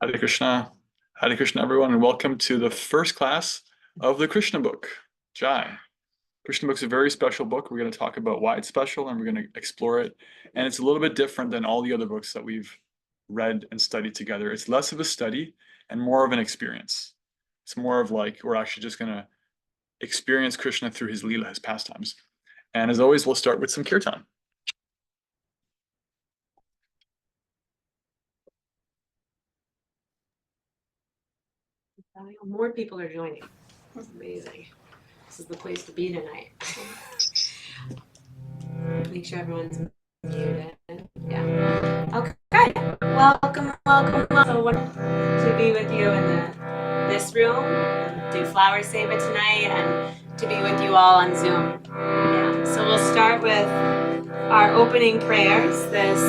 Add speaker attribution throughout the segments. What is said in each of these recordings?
Speaker 1: Hare Krishna. Hare Krishna, everyone, and welcome to the first class of the Krishna book, Jai. Krishna book is a very special book. We're going to talk about why it's special and we're going to explore it. And it's a little bit different than all the other books that we've read and studied together. It's less of a study and more of an experience. It's more of like we're actually just going to experience Krishna through his Leela, his pastimes. And as always, we'll start with some kirtan.
Speaker 2: More people are joining. It's amazing. This is the place to be tonight. Make sure everyone's muted. Yeah. Okay. Welcome. So wonderful to be with you in this room and do Flower Seva tonight and to be with you all on Zoom. Yeah. So we'll start with our opening prayers. This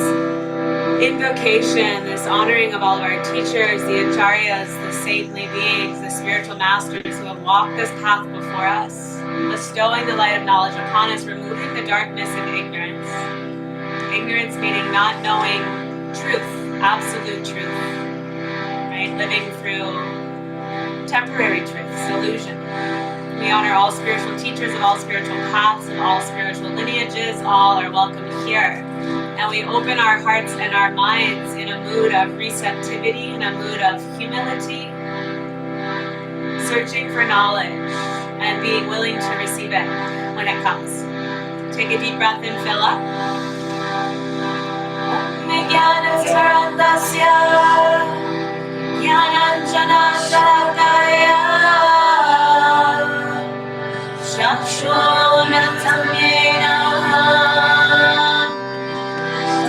Speaker 2: invocation, this honoring of all of our teachers, the acharyas, the saintly beings, the spiritual masters who have walked this path before us, bestowing the light of knowledge upon us, removing the darkness of ignorance. Ignorance meaning not knowing truth, absolute truth, right? Living through temporary truths, illusion. We honor all spiritual teachers of all spiritual paths and all spiritual lineages. All are welcome here. And we open our hearts and our minds in a mood of receptivity, in a mood of humility, searching for knowledge and being willing to receive it when it comes. Take a deep breath and fill up.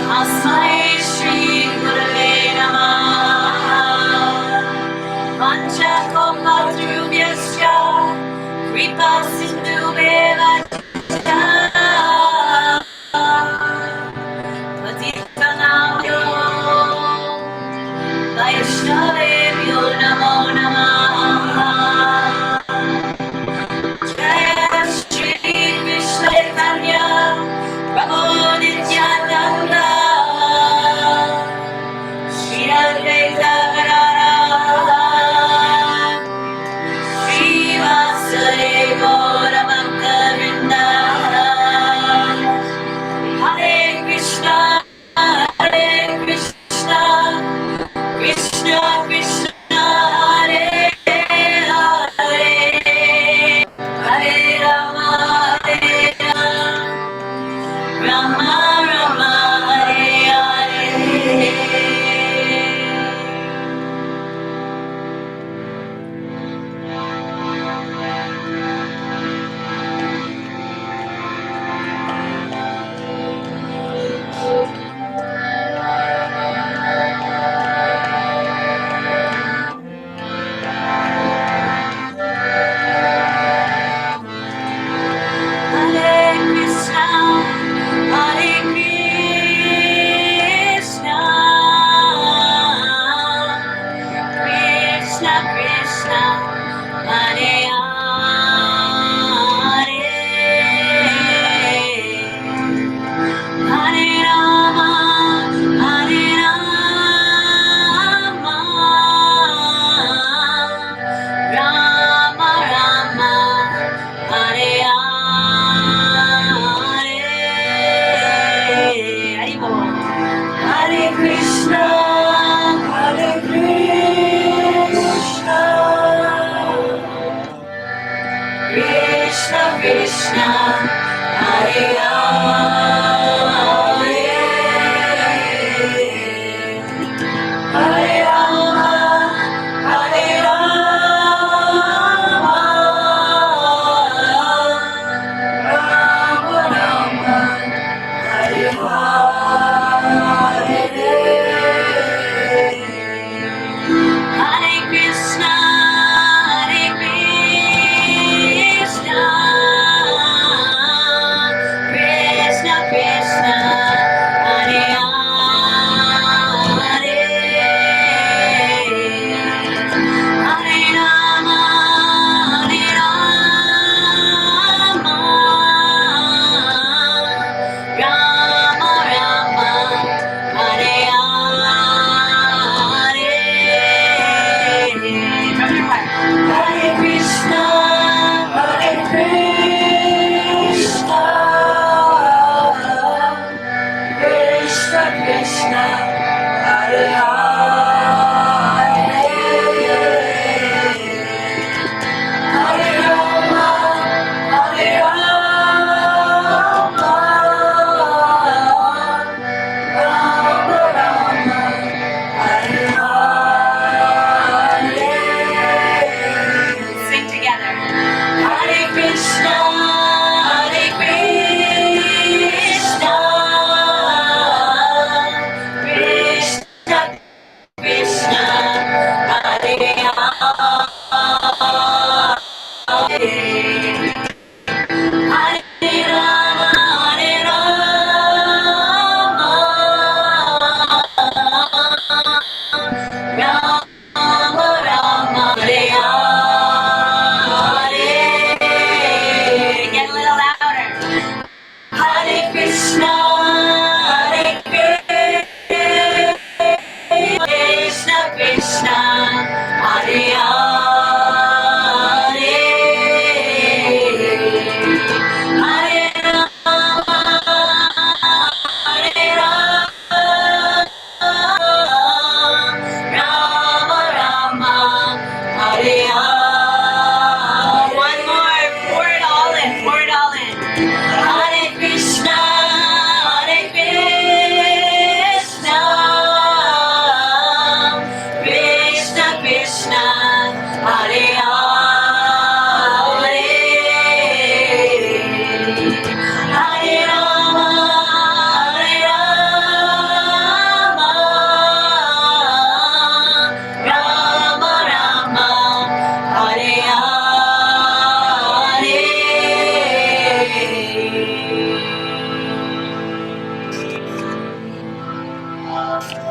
Speaker 2: Tasmai Shri Gurave Namah Panchakopadrubhyascha Kripa Sindhubheva Patitanamyo Vaishnavebhyo Namo Namah Jaya Shri Krishna Chaitanya Prabhu Nityananda Shri Advaita Gadadhara Srivasade Gaura Bhakta-vrinda Hare Krishna Krishna Krishna Hare Hare Hare Rama Rama Rama Hare Hare. Hare Krishna, Hare Krishna, Krishna Krishna, Hare Hare, Hare Rama, Hare Rama, Rama Rama, Hare Hare. Haribol. Hare Krishna, Hare Krishna, Krishna Krishna, Hare Hare, Hare Rama, Hare Rama, Rama Rama, Hare Hare. Hare Krishna, Hare Krishna,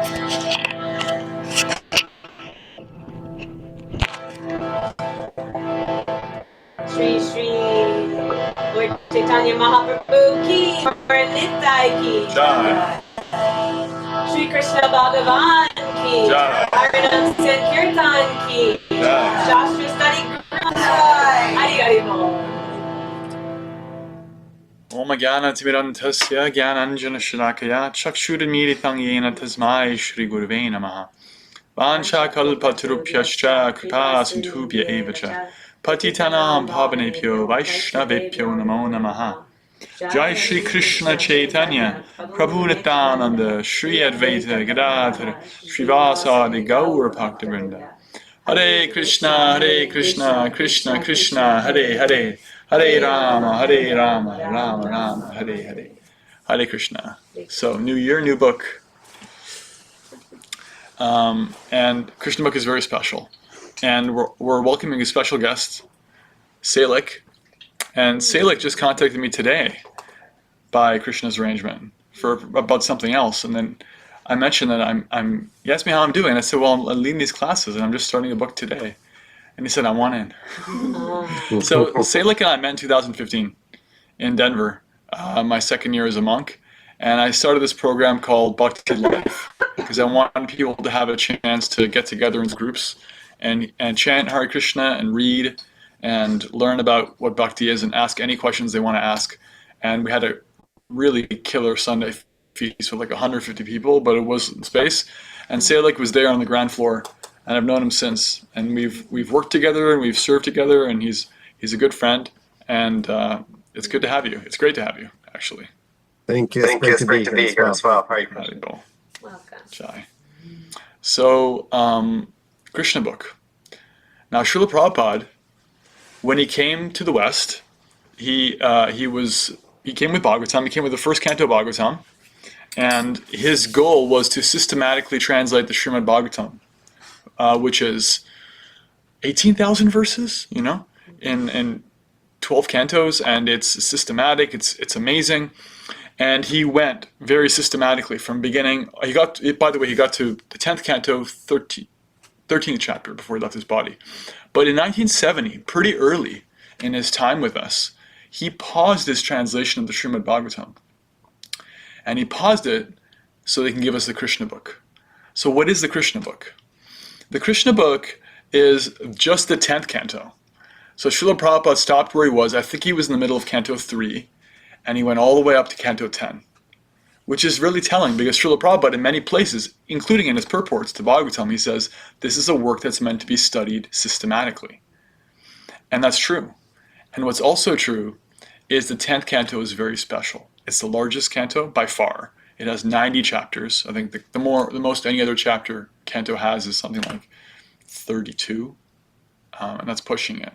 Speaker 2: Shri Shri Lord Chaitanya Mahaprabhu ki Nitai ki
Speaker 1: Jai.
Speaker 2: Shri Krishna Bhagavan ki
Speaker 1: Jai.
Speaker 2: Harinam Sankirtan ki
Speaker 1: Jai.
Speaker 2: Shastra Study Guru Hari Hari Bol.
Speaker 1: Om Jnana-timirandhasya Jnananjana-shalakaya Chakshurmilitam Yena Tasmai Shri Gurave Namaha Vanchakalpatarubhyascha Kripa Sindhubhya Eva Cha Patitanam Pavanebhyo Vaishnavebhyo Namo Namaha Jai Shri Krishna Chaitanya Prabhu Nityananda Shri Advaita Gadadhara Srivasadi Gaura Bhaktivinoda Hare Krishna, Krishna Krishna, Hare Hare, Hare Rama, Rama Rama, Hare Hare. Hare Krishna. So, new year, new book. And Krishna book is very special. And we're welcoming a special guest, Salik. And Salik just contacted me today by Krishna's arrangement for about something else. And then I mentioned that he asked me how I'm doing. I said, well, I'm leading these classes and I'm just starting a book today. And he said, I want in. So Salik and I met in 2015 in Denver, my second year as a monk. And I started this program called Bhakti Life because I wanted people to have a chance to get together in groups and chant Hare Krishna and read and learn about what Bhakti is and ask any questions they want to ask. And we had a really killer Sunday feast with like 150 people, but it was in space. And Salik was there on the ground floor, and I've known him since. And we've worked together and we've served together, and he's a good friend. And it's good to have you. It's great to have you, actually.
Speaker 3: Thank you. It's great to be here as well. Hare Krishna.
Speaker 2: Welcome.
Speaker 1: Jai. So, Krishna book. Now, Srila Prabhupada, when he came to the West, he came with Bhagavatam. He came with the first canto of Bhagavatam, and his goal was to systematically translate the Srimad Bhagavatam, which is 18,000 verses, in 12 cantos, and it's systematic. It's amazing. And he went very systematically from beginning. He got to the 10th canto, 13th chapter before he left his body. But in 1970, pretty early in his time with us, he paused his translation of the Srimad Bhagavatam. And he paused it so they can give us the Krishna book. So what is the Krishna book? The Krishna book is just the 10th canto. So Srila Prabhupada stopped where he was. I think he was in the middle of canto 3. And he went all the way up to canto 10. Which is really telling, because Srila Prabhupada in many places, including in his purports to Bhagavatam, he says, this is a work that's meant to be studied systematically. And that's true. And what's also true is the 10th canto is very special. It's the largest canto by far. It has 90 chapters. I think the most any other chapter canto has is something like 32. And that's pushing it.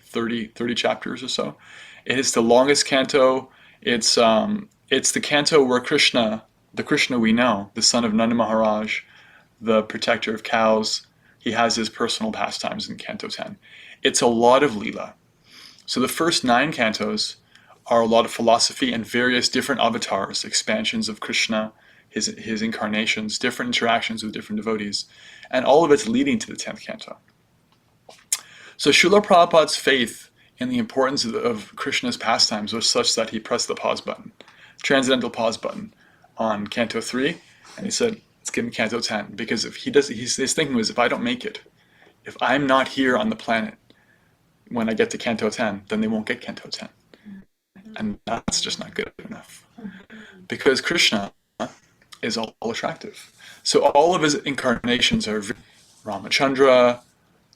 Speaker 1: 30 chapters or so. It is the longest canto. It's the canto where Krishna, the Krishna we know, the son of Nanda Maharaj, the protector of cows, he has his personal pastimes in canto 10. It's a lot of Leela. So the first 9 cantos are a lot of philosophy and various different avatars, expansions of Krishna, his incarnations, different interactions with different devotees, and all of it's leading to the 10th canto. So Srila Prabhupada's faith in the importance of Krishna's pastimes was such that he pressed the pause button, transcendental pause button, on canto 3, and he said, let's give him canto 10, because if he does, his thinking was, if I don't make it, if I'm not here on the planet when I get to canto 10, then they won't get canto 10. And that's just not good enough. Because Krishna is all attractive. So all of his incarnations are Ramachandra,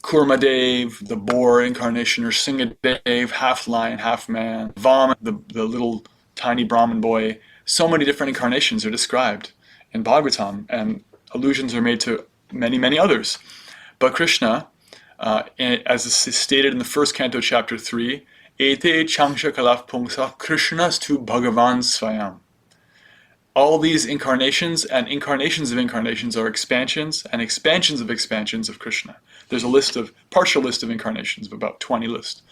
Speaker 1: Kurmadev, the boar incarnation, or Singadev, half lion, half man, Vaman, the little tiny Brahmin boy. So many different incarnations are described in Bhagavatam, and allusions are made to many, many others. But Krishna, as is stated in the first canto, chapter 3, Ete Changsha Kalaf Pungsa Krishnas tu Bhagavan Swayam. All these incarnations and incarnations of incarnations are expansions and expansions of Krishna. There's a partial list of incarnations of about 20 list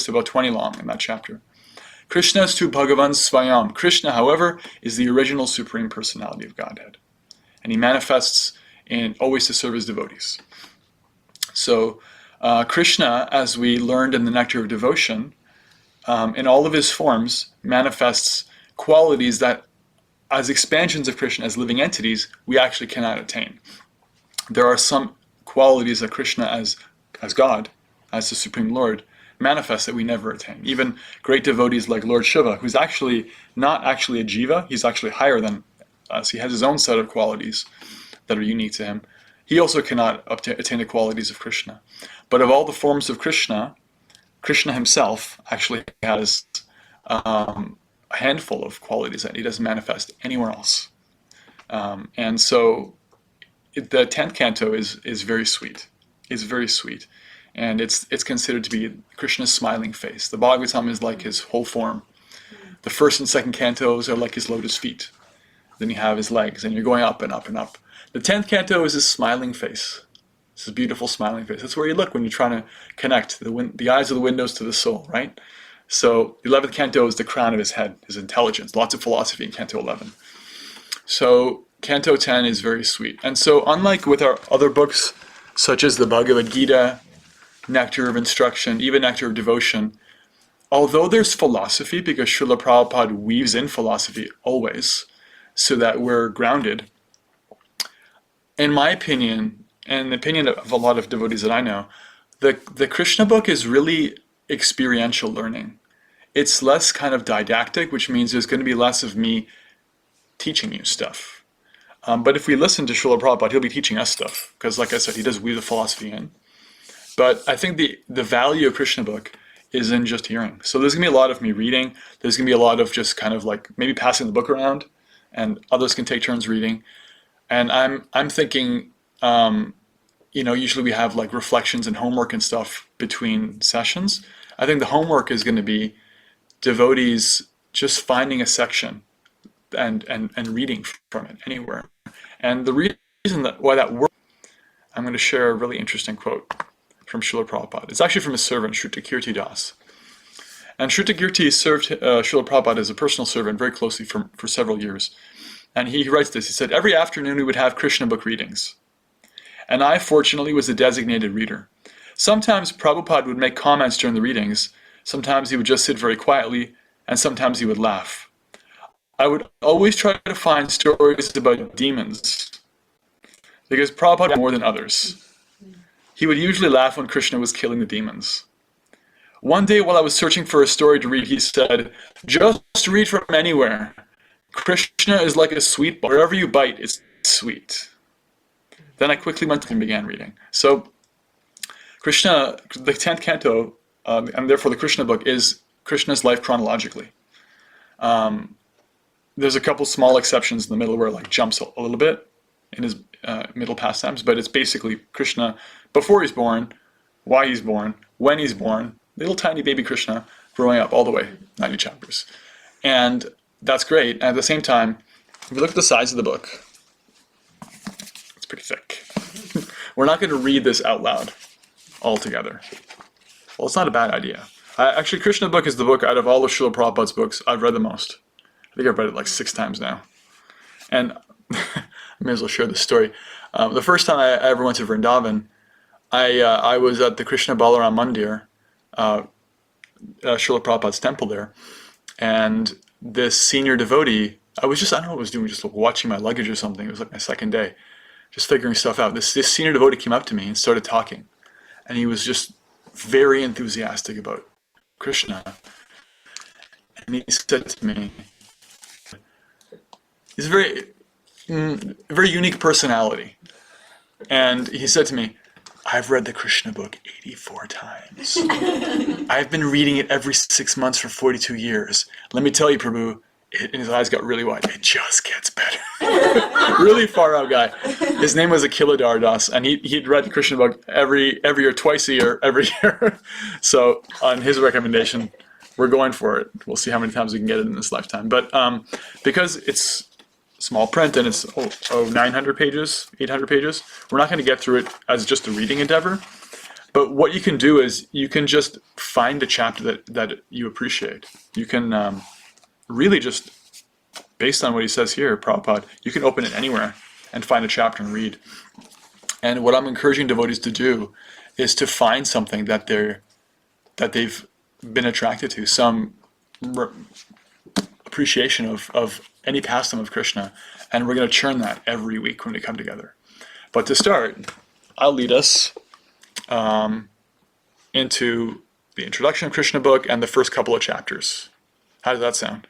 Speaker 1: about 20 long in that chapter. Krishna's tu Bhagavan Swayam. Krishna, however, is the original Supreme Personality of Godhead. and he manifests in always to serve his devotees. So Krishna, as we learned in the Nectar of Devotion, in all of his forms, manifests qualities that, as expansions of Krishna, as living entities, we actually cannot attain. There are some qualities that Krishna, as God, as the Supreme Lord, manifests that we never attain. Even great devotees like Lord Shiva, who's actually not actually a jiva, he's actually higher than us. He has his own set of qualities that are unique to him. He also cannot attain the qualities of Krishna. But of all the forms of Krishna, Krishna himself actually has a handful of qualities that he doesn't manifest anywhere else. And so the 10th canto is very sweet. It's very sweet. And it's considered to be Krishna's smiling face. The Bhagavatam is like his whole form. The first and second cantos are like his lotus feet. Then you have his legs, and you're going up and up and up. The 10th canto is his smiling face. It's his beautiful smiling face. That's where you look when you're trying to connect. The eyes are the windows to the soul, right? So the 11th canto is the crown of his head, his intelligence. Lots of philosophy in canto 11. So canto 10 is very sweet. And so unlike with our other books, such as the Bhagavad Gita, Nectar of Instruction, even Nectar of Devotion, although there's philosophy, because Srila Prabhupada weaves in philosophy always, so that we're grounded, in my opinion, and the opinion of a lot of devotees that I know, the Krishna book is really experiential learning. It's less kind of didactic, which means there's going to be less of me teaching you stuff. But if we listen to Srila Prabhupada, he'll be teaching us stuff, because like I said, he does weave the philosophy in. But I think the value of Krishna book is in just hearing. So there's going to be a lot of me reading. There's going to be a lot of just kind of like maybe passing the book around, and others can take turns reading. And I'm thinking, usually we have like reflections and homework and stuff between sessions. I think the homework is going to be devotees just finding a section and reading from it anywhere. And the reason why that works, I'm going to share a really interesting quote from Srila Prabhupada. It's actually from his servant, Shrutakirti Das. And Shrutakirti served Srila Prabhupada as a personal servant very closely for several years. And he writes this. He said, every afternoon we would have Krishna book readings. And I, fortunately, was the designated reader. Sometimes Prabhupada would make comments during the readings. Sometimes he would just sit very quietly, and sometimes he would laugh. I would always try to find stories about demons, because Prabhupada had more than others. He would usually laugh when Krishna was killing the demons. One day while I was searching for a story to read, he said, just read from anywhere. Krishna is like a sweet ball. Wherever you bite, it's sweet. Then I quickly went and began reading. So Krishna, the 10th canto, and therefore the Krishna book, is Krishna's life chronologically. There's a couple small exceptions in the middle where it like jumps a little bit in his middle pastimes, but it's basically Krishna before he's born, why he's born, when he's born, little tiny baby Krishna growing up all the way, 90 chapters. And that's great. And at the same time, if you look at the size of the book, it's pretty thick. We're not going to read this out loud all together. Well, it's not a bad idea. Actually, Krishna book is the book out of all of Srila Prabhupada's books I've read the most. I think I've read it like 6 times now. And I may as well share this story. The first time I ever went to Vrindavan, I was at the Krishna Balaram Mandir, Srila Prabhupada's temple there, and this senior devotee, I don't know what I was doing, just watching my luggage or something. It was like my second day, just figuring stuff out. This senior devotee came up to me and started talking, and he was just very enthusiastic about Krishna. And he said to me, he's a very unique personality. And he said to me, I've read the Krishna book 84 times. I've been reading it every 6 months for 42 years. Let me tell you, Prabhu, and his eyes got really wide. It just gets better. Really far out guy. His name was Akhiladhar Das, and he'd read the Krishna book every year, twice a year, every year. So on his recommendation, we're going for it. We'll see how many times we can get it in this lifetime. But because it's small print and it's 900 pages, 800 pages, we're not going to get through it as just a reading endeavor. But what you can do is you can just find a chapter that you appreciate. You can really just, based on what he says here, Prabhupada, you can open it anywhere and find a chapter and read. And what I'm encouraging devotees to do is to find something that they've been attracted to, some appreciation of any pastime of Krishna, and we're going to churn that every week when we come together. But to start, I'll lead us into the introduction of Krishna book and the first couple of chapters. How does that sound?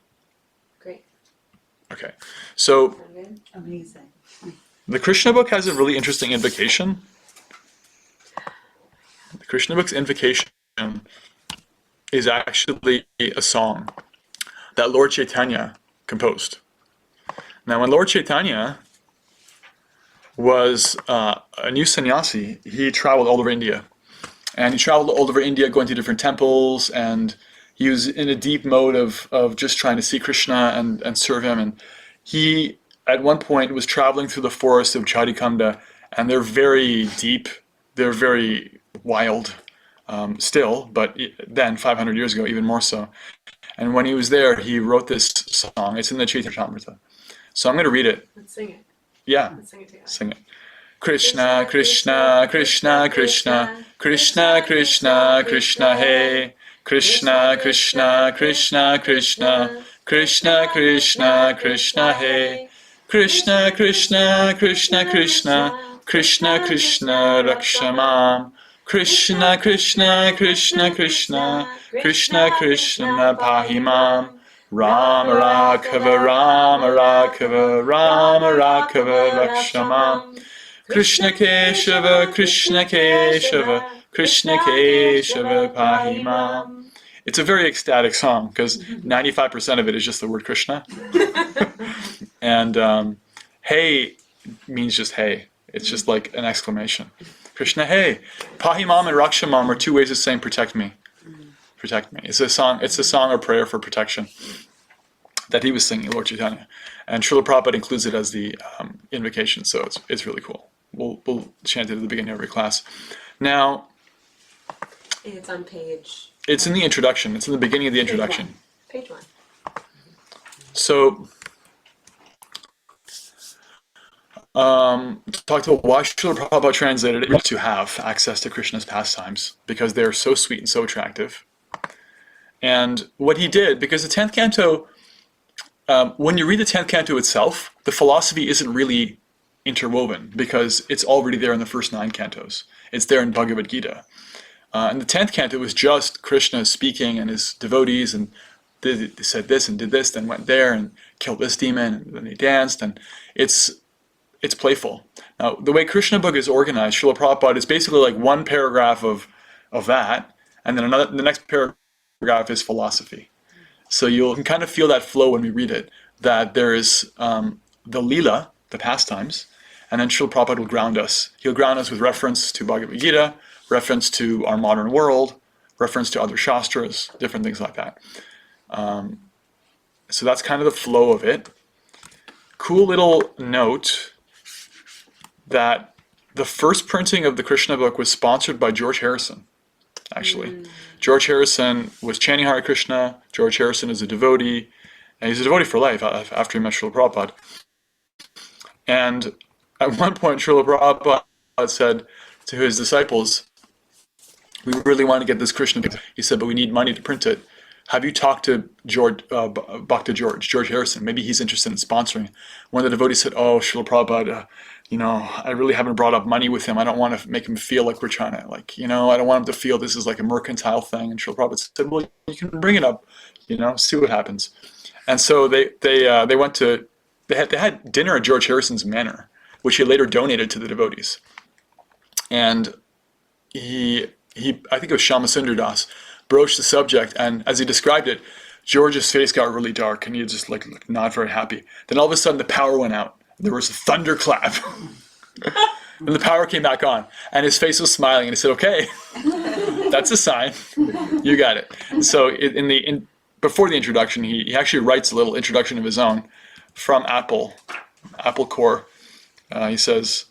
Speaker 2: Great.
Speaker 1: Okay. So
Speaker 4: Amazing.
Speaker 1: the Krishna book has a really interesting invocation. The Krishna book's invocation is actually a song that Lord Chaitanya composed. Now, when Lord Chaitanya was a new sannyasi, he traveled all over India. And he traveled all over India going to different temples, and he was in a deep mode of just trying to see Krishna and serve him. And he, at one point, was traveling through the forests of Chadikanda, and they're very deep, they're very wild still, but then, 500 years ago, even more so. And when he was there, he wrote this song. It's in the Chaitanya Charitamrita. So I'm going to read it.
Speaker 2: Let's sing it.
Speaker 1: Yeah,
Speaker 2: Let's sing it together.
Speaker 1: sing it. Krishna, Krishna, Krishna, Krishna, Krishna, Krishna, Krishna, Hey. Krishna, Krishna, Krishna, Krishna, Krishna, Krishna, Krishna, Hey. Krishna, Krishna, Krishna, Krishna, Krishna, Krishna, Rakshamam. Krishna, Krishna, Krishna, Krishna, Krishna, Krishna, Pahimam. Rama Raghava, Rama Raghava, Rama Raghava, Rakshamam. Krishna Keshava, Krishna Keshava, Krishna Keshava, Pahimam. It's a very ecstatic song because 95% of it is just the word Krishna. And hey means just hey. It's just like an exclamation. Krishna, hey. Pahimam and Rakshamam are two ways of saying protect me. Protect me. It's a song or prayer for protection that he was singing, Lord Chaitanya. And Srila Prabhupada includes it as the invocation, so it's really cool. We'll chant it at the beginning of every class. Now,
Speaker 2: It's on page.
Speaker 1: it's in the introduction. It's in the beginning of the introduction.
Speaker 2: Page 1.
Speaker 1: So, talked about why Srila Prabhupada translated it to have access to Krishna's pastimes, because they're so sweet and so attractive. And what he did, because the 10th canto, when you read the 10th canto itself, the philosophy isn't really interwoven because it's already there in the first 9 cantos. It's there in Bhagavad Gita. And the 10th canto was just Krishna speaking and his devotees, and they said this and did this, then went there and killed this demon, and then they danced, and it's playful. Now, the way Krishna book is organized, Srila Prabhupada is basically like one paragraph of that, and then the next paragraph is philosophy. So you'll kind of feel that flow when we read it, that there is the lila, the pastimes, and then Srila Prabhupada will ground us. He'll ground us with reference to Bhagavad Gita, reference to our modern world, reference to other shastras, different things like that. So that's kind of the flow of it. Cool little note that the first printing of the Krishna book was sponsored by George Harrison, actually. George Harrison was chanting Hare Krishna. George Harrison is a devotee, and he's a devotee for life after he met Srila Prabhupada. And at one point, Srila Prabhupada said to his disciples, we really want to get this Krishna book. He said, but we need money to print it. Have you talked to George Harrison? Maybe he's interested in sponsoring. One of the devotees said, oh, Srila Prabhupada, I really haven't brought up money with him. I don't want to make him feel like we're trying to, I don't want him to feel this is like a mercantile thing. And Srila Prabhupada said, well, you can bring it up, see what happens. And so they had dinner at George Harrison's manor, which he later donated to the devotees. And I think it was Shyamasundar Das, broached the subject, and as he described it, George's face got really dark, and he just looked not very happy. Then all of a sudden, the power went out. There was a thunderclap, and the power came back on, and his face was smiling, and he said, "Okay, that's a sign. You got it." And so, before the introduction, he actually writes a little introduction of his own from Apple Core. He says.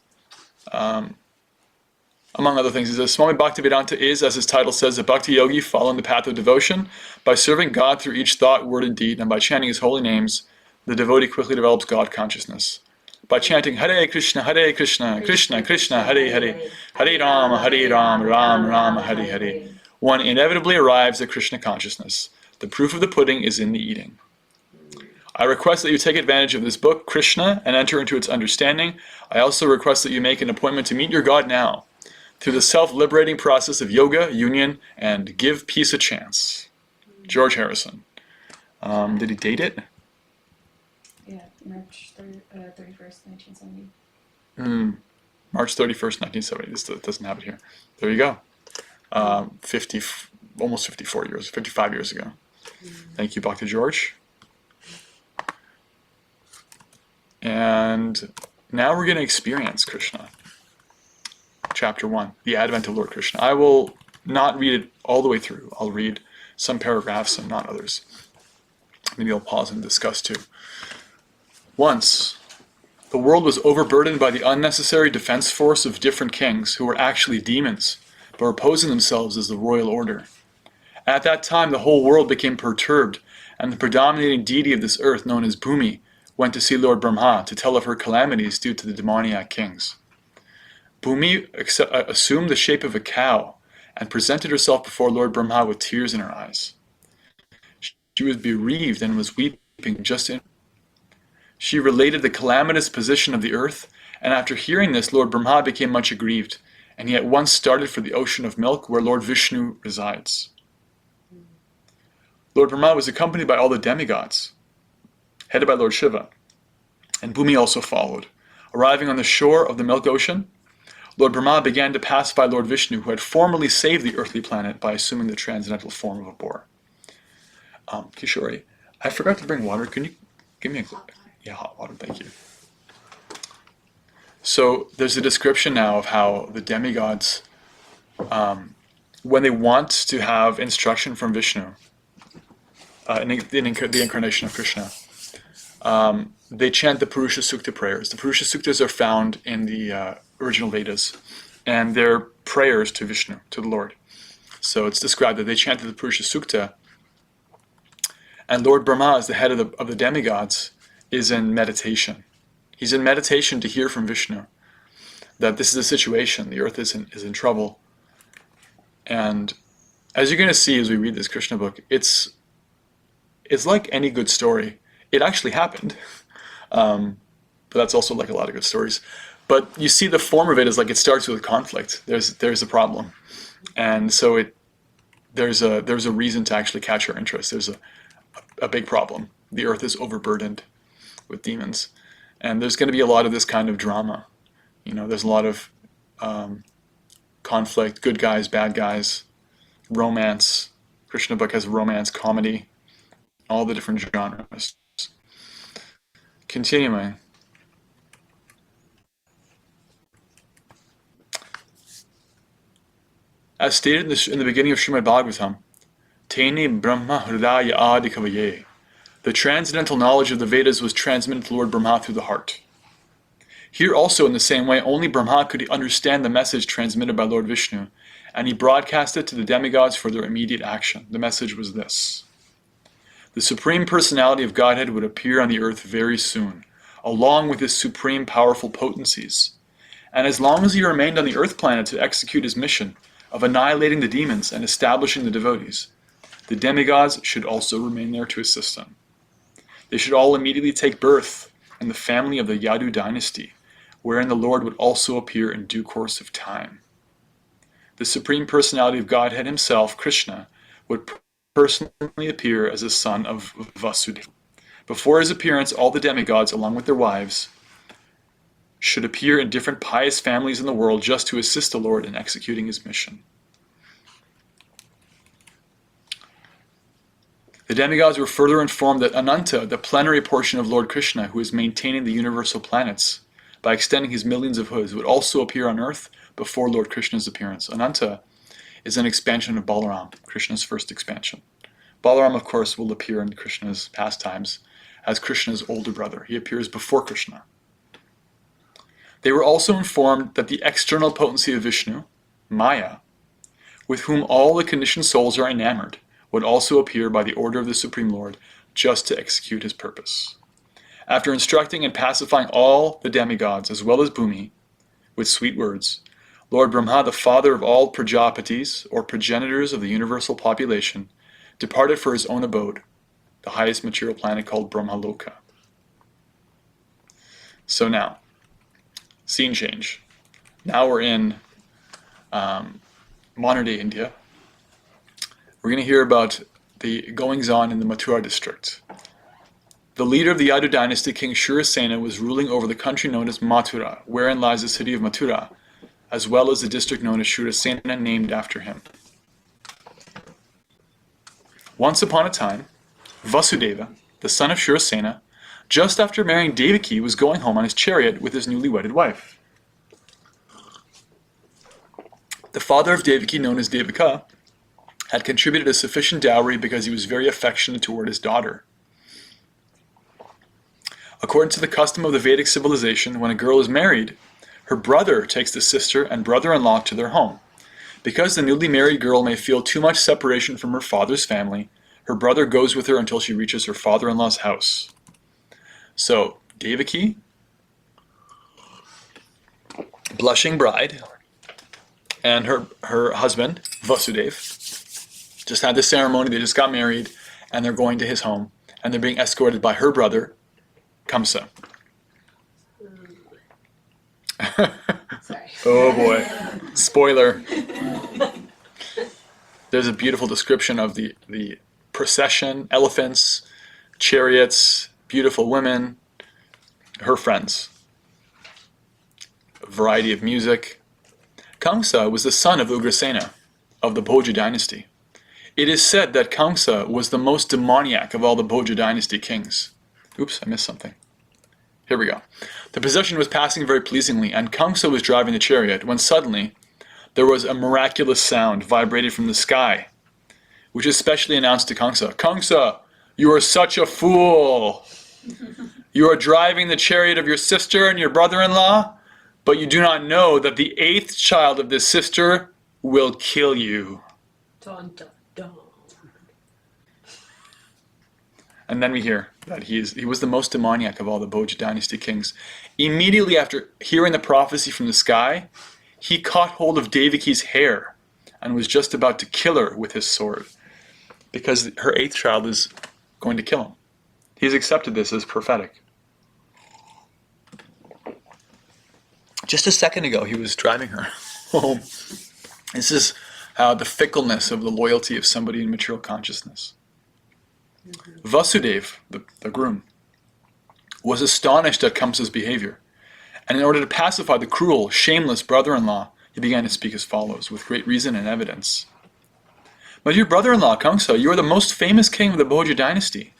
Speaker 1: Among other things, he says, Swami Bhaktivedanta is, as his title says, a bhakti yogi following the path of devotion. By serving God through each thought, word, and deed, and by chanting his holy names, the devotee quickly develops God consciousness. by chanting Hare Krishna, Krishna Krishna, Hare Hare, Hare Ram, Ram Ram, Hare Hare, one inevitably arrives at Krishna consciousness. The proof of the pudding is in the eating. I request that you take advantage of this book, Krishna, and enter into its understanding. I also request that you make an appointment to meet your God now, through the self-liberating process of yoga, union, and give peace a chance. George Harrison. Did he date it?
Speaker 4: Yeah, March 31st, 1970.
Speaker 1: March 31st, 1970. This doesn't have it here. There you go. 55 years ago. Thank you, Dr. George. And now we're going to experience Krishna. Chapter 1, the Advent of Lord Krishna. I will not read it all the way through. I'll read some paragraphs and not others. Maybe I'll pause and discuss too. Once, the world was overburdened by the unnecessary defense force of different kings who were actually demons, but were posing themselves as the royal order. At that time, the whole world became perturbed, and the predominating deity of this earth, known as Bhumi, went to see Lord Brahma to tell of her calamities due to the demoniac kings. Bhumi assumed the shape of a cow and presented herself before Lord Brahma with tears in her eyes. She was bereaved and was weeping just in. She related the calamitous position of the earth, and after hearing this, Lord Brahma became much aggrieved, and he at once started for the ocean of milk where Lord Vishnu resides. Lord Brahma was accompanied by all the demigods, headed by Lord Shiva, and Bhumi also followed. Arriving on the shore of the milk ocean, Lord Brahma began to pacify Lord Vishnu, who had formerly saved the earthly planet by assuming the transcendental form of a boar. Kishori, I forgot to bring water. Can you give me hot water, thank you. So there's a description now of how the demigods, when they want to have instruction from Vishnu, the incarnation of Krishna, they chant the Purusha Sukta prayers. The Purusha Suktas are found in the original Vedas, and they're prayers to Vishnu, to the Lord. So it's described that they chanted the Purusha Sukta, and Lord Brahma, as the head of the demigods, is in meditation. He's in meditation to hear from Vishnu that this is a situation, the earth is in trouble. And as you're going to see as we read this Krishna book, it's like any good story. It actually happened. But that's also like a lot of good stories. But you see the form of it is like it starts with conflict. There's a problem. And so there's a reason to actually catch our interest. There's a big problem. The earth is overburdened with demons. And there's going to be a lot of this kind of drama. There's a lot of conflict, good guys, bad guys, romance. Krishna book has romance, comedy, all the different genres. Continuing. As stated in the beginning of Srimad Bhagavatam, Tene Brahma Hridaya Adi Kavaye, the transcendental knowledge of the Vedas was transmitted to Lord Brahma through the heart. Here also, in the same way, only Brahma could understand the message transmitted by Lord Vishnu, and he broadcast it to the demigods for their immediate action. The message was this: the Supreme Personality of Godhead would appear on the earth very soon, along with his supreme powerful potencies. And as long as he remained on the earth planet to execute his mission of annihilating the demons and establishing the devotees, the demigods should also remain there to assist him. They should all immediately take birth in the family of the Yadu dynasty, wherein the Lord would also appear in due course of time. The Supreme Personality of Godhead himself, Krishna, would personally appear as a son of Vasudeva. Before his appearance, all the demigods, along with their wives, should appear in different pious families in the world just to assist the Lord in executing his mission. The demigods were further informed that Ananta, the plenary portion of Lord Krishna, who is maintaining the universal planets by extending his millions of hoods, would also appear on earth before Lord Krishna's appearance. Ananta is an expansion of Balaram, Krishna's first expansion. Balaram, of course, will appear in Krishna's pastimes as Krishna's older brother. He appears before Krishna. They were also informed that the external potency of Vishnu, Maya, with whom all the conditioned souls are enamored, would also appear by the order of the Supreme Lord just to execute his purpose. After instructing and pacifying all the demigods, as well as Bhumi, with sweet words, Lord Brahma, the father of all Prajapatis, or progenitors of the universal population, departed for his own abode, the highest material planet called Brahmaloka. So now, scene change. Now we're in modern-day India. We're going to hear about the goings-on in the Mathura district. The leader of the Yadu dynasty, King Shurasena, was ruling over the country known as Mathura, wherein lies the city of Mathura, as well as the district known as Shurasena, named after him. Once upon a time, Vasudeva, the son of Shurasena, just after marrying Devaki, was going home on his chariot with his newly wedded wife. The father of Devaki, known as Devaka, had contributed a sufficient dowry because he was very affectionate toward his daughter. According to the custom of the Vedic civilization, when a girl is married, her brother takes the sister and brother-in-law to their home. Because the newly married girl may feel too much separation from her father's family, her brother goes with her until she reaches her father-in-law's house. So, Devaki, blushing bride, and her husband, Vasudev, just had this ceremony. They just got married, and they're going to his home, and they're being escorted by her brother, Kamsa.
Speaker 4: Sorry.
Speaker 1: Oh boy. Spoiler. There's a beautiful description of the procession, elephants, chariots, beautiful women, her friends. A variety of music. Kamsa was the son of Ugrasena of the Bhoja dynasty. It is said that Kamsa was the most demoniac of all the Bhoja dynasty kings. Oops, I missed something. Here we go. The procession was passing very pleasingly, and Kamsa was driving the chariot, when suddenly there was a miraculous sound vibrated from the sky, which especially announced to Kamsa, "Kamsa, you are such a fool! You are driving the chariot of your sister and your brother-in-law, but you do not know that the 8th child of this sister will kill you."
Speaker 2: Dun, dun, dun.
Speaker 1: And then we hear that he was the most demoniac of all the Bhoja dynasty kings. Immediately after hearing the prophecy from the sky, he caught hold of Devaki's hair and was just about to kill her with his sword, because her 8th child is going to kill him. He's accepted this as prophetic. Just a second ago, he was driving her home. This is how the fickleness of the loyalty of somebody in material consciousness. Vasudev, the groom, was astonished at Kamsa's behavior, and in order to pacify the cruel, shameless brother-in-law, he began to speak as follows, with great reason and evidence. "My dear brother-in-law, Kamsa, you are the most famous king of the Bhoja dynasty,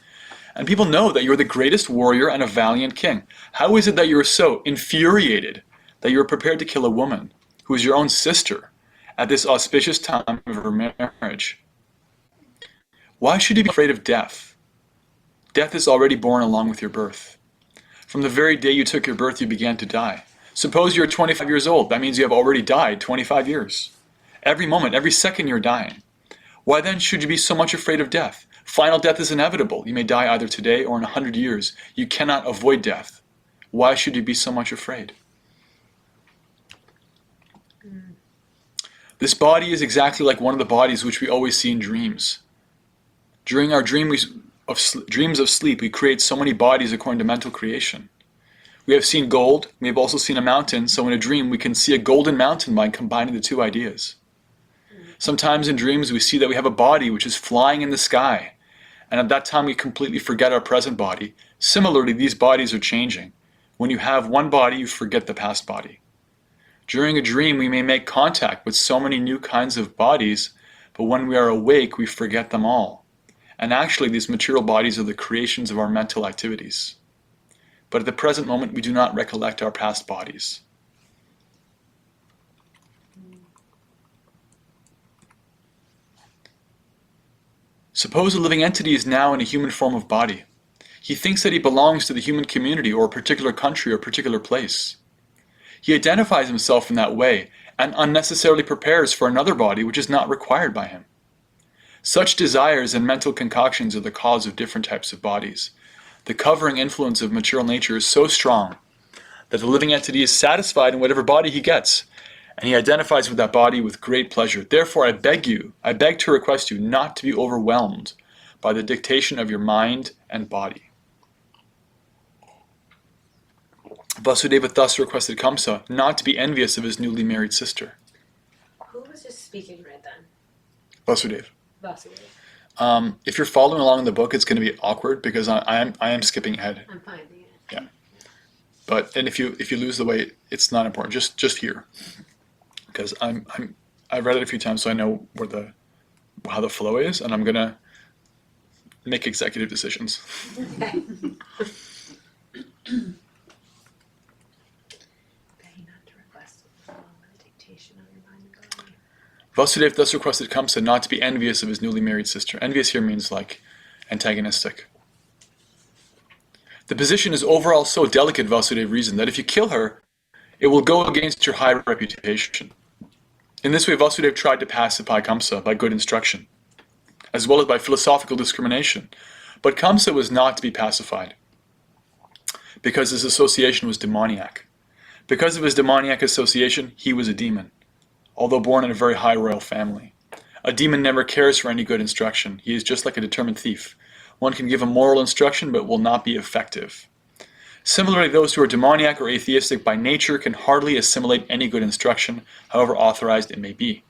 Speaker 1: and people know that you are the greatest warrior and a valiant king. How is it that you are so infuriated that you are prepared to kill a woman, who is your own sister, at this auspicious time of her marriage? Why should you be afraid of death? Death is already born along with your birth. From the very day you took your birth, you began to die. Suppose you're 25 years old. That means you have already died 25 years. Every moment, every second you're dying. Why then should you be so much afraid of death? Final death is inevitable. You may die either today or in 100 years. You cannot avoid death. Why should you be so much afraid? This body is exactly like one of the bodies which we always see in dreams. During our dreams of sleep, we create so many bodies according to mental creation. We have seen gold, we have also seen a mountain, so in a dream we can see a golden mountain by combining the two ideas. Sometimes in dreams we see that we have a body which is flying in the sky, and at that time we completely forget our present body. Similarly, these bodies are changing. When you have one body, you forget the past body. During a dream, we may make contact with so many new kinds of bodies, but when we are awake, we forget them all. And actually, these material bodies are the creations of our mental activities. But at the present moment, we do not recollect our past bodies. Suppose a living entity is now in a human form of body. He thinks that he belongs to the human community or a particular country or a particular place. He identifies himself in that way and unnecessarily prepares for another body which is not required by him. Such desires and mental concoctions are the cause of different types of bodies. The covering influence of material nature is so strong that the living entity is satisfied in whatever body he gets, and he identifies with that body with great pleasure. Therefore, I beg to request you not to be overwhelmed by the dictation of your mind and body. Vasudeva thus requested Kamsa not to be envious of his newly married sister.
Speaker 4: Who was just speaking right then?
Speaker 1: Vasudeva.
Speaker 4: Vasudeva.
Speaker 1: If you're following along in the book, it's going to be awkward because I am skipping ahead.
Speaker 4: I'm finding it.
Speaker 1: Yeah. And if you lose the way, it's not important. Just here, because I've read it a few times, so I know how the flow is, and I'm gonna make executive decisions.
Speaker 4: Okay.
Speaker 1: Vasudeva thus requested Kamsa not to be envious of his newly married sister. Envious here means like antagonistic. The position is overall so delicate, Vasudeva reasoned, that if you kill her, it will go against your high reputation. In this way, Vasudeva tried to pacify Kamsa by good instruction, as well as by philosophical discrimination. But Kamsa was not to be pacified, because his association was demoniac. Because of his demoniac association, he was a demon, although born in a very high royal family. A demon never cares for any good instruction. He is just like a determined thief. One can give a moral instruction, but will not be effective. Similarly, those who are demoniac or atheistic by nature can hardly assimilate any good instruction, however authorized it may be.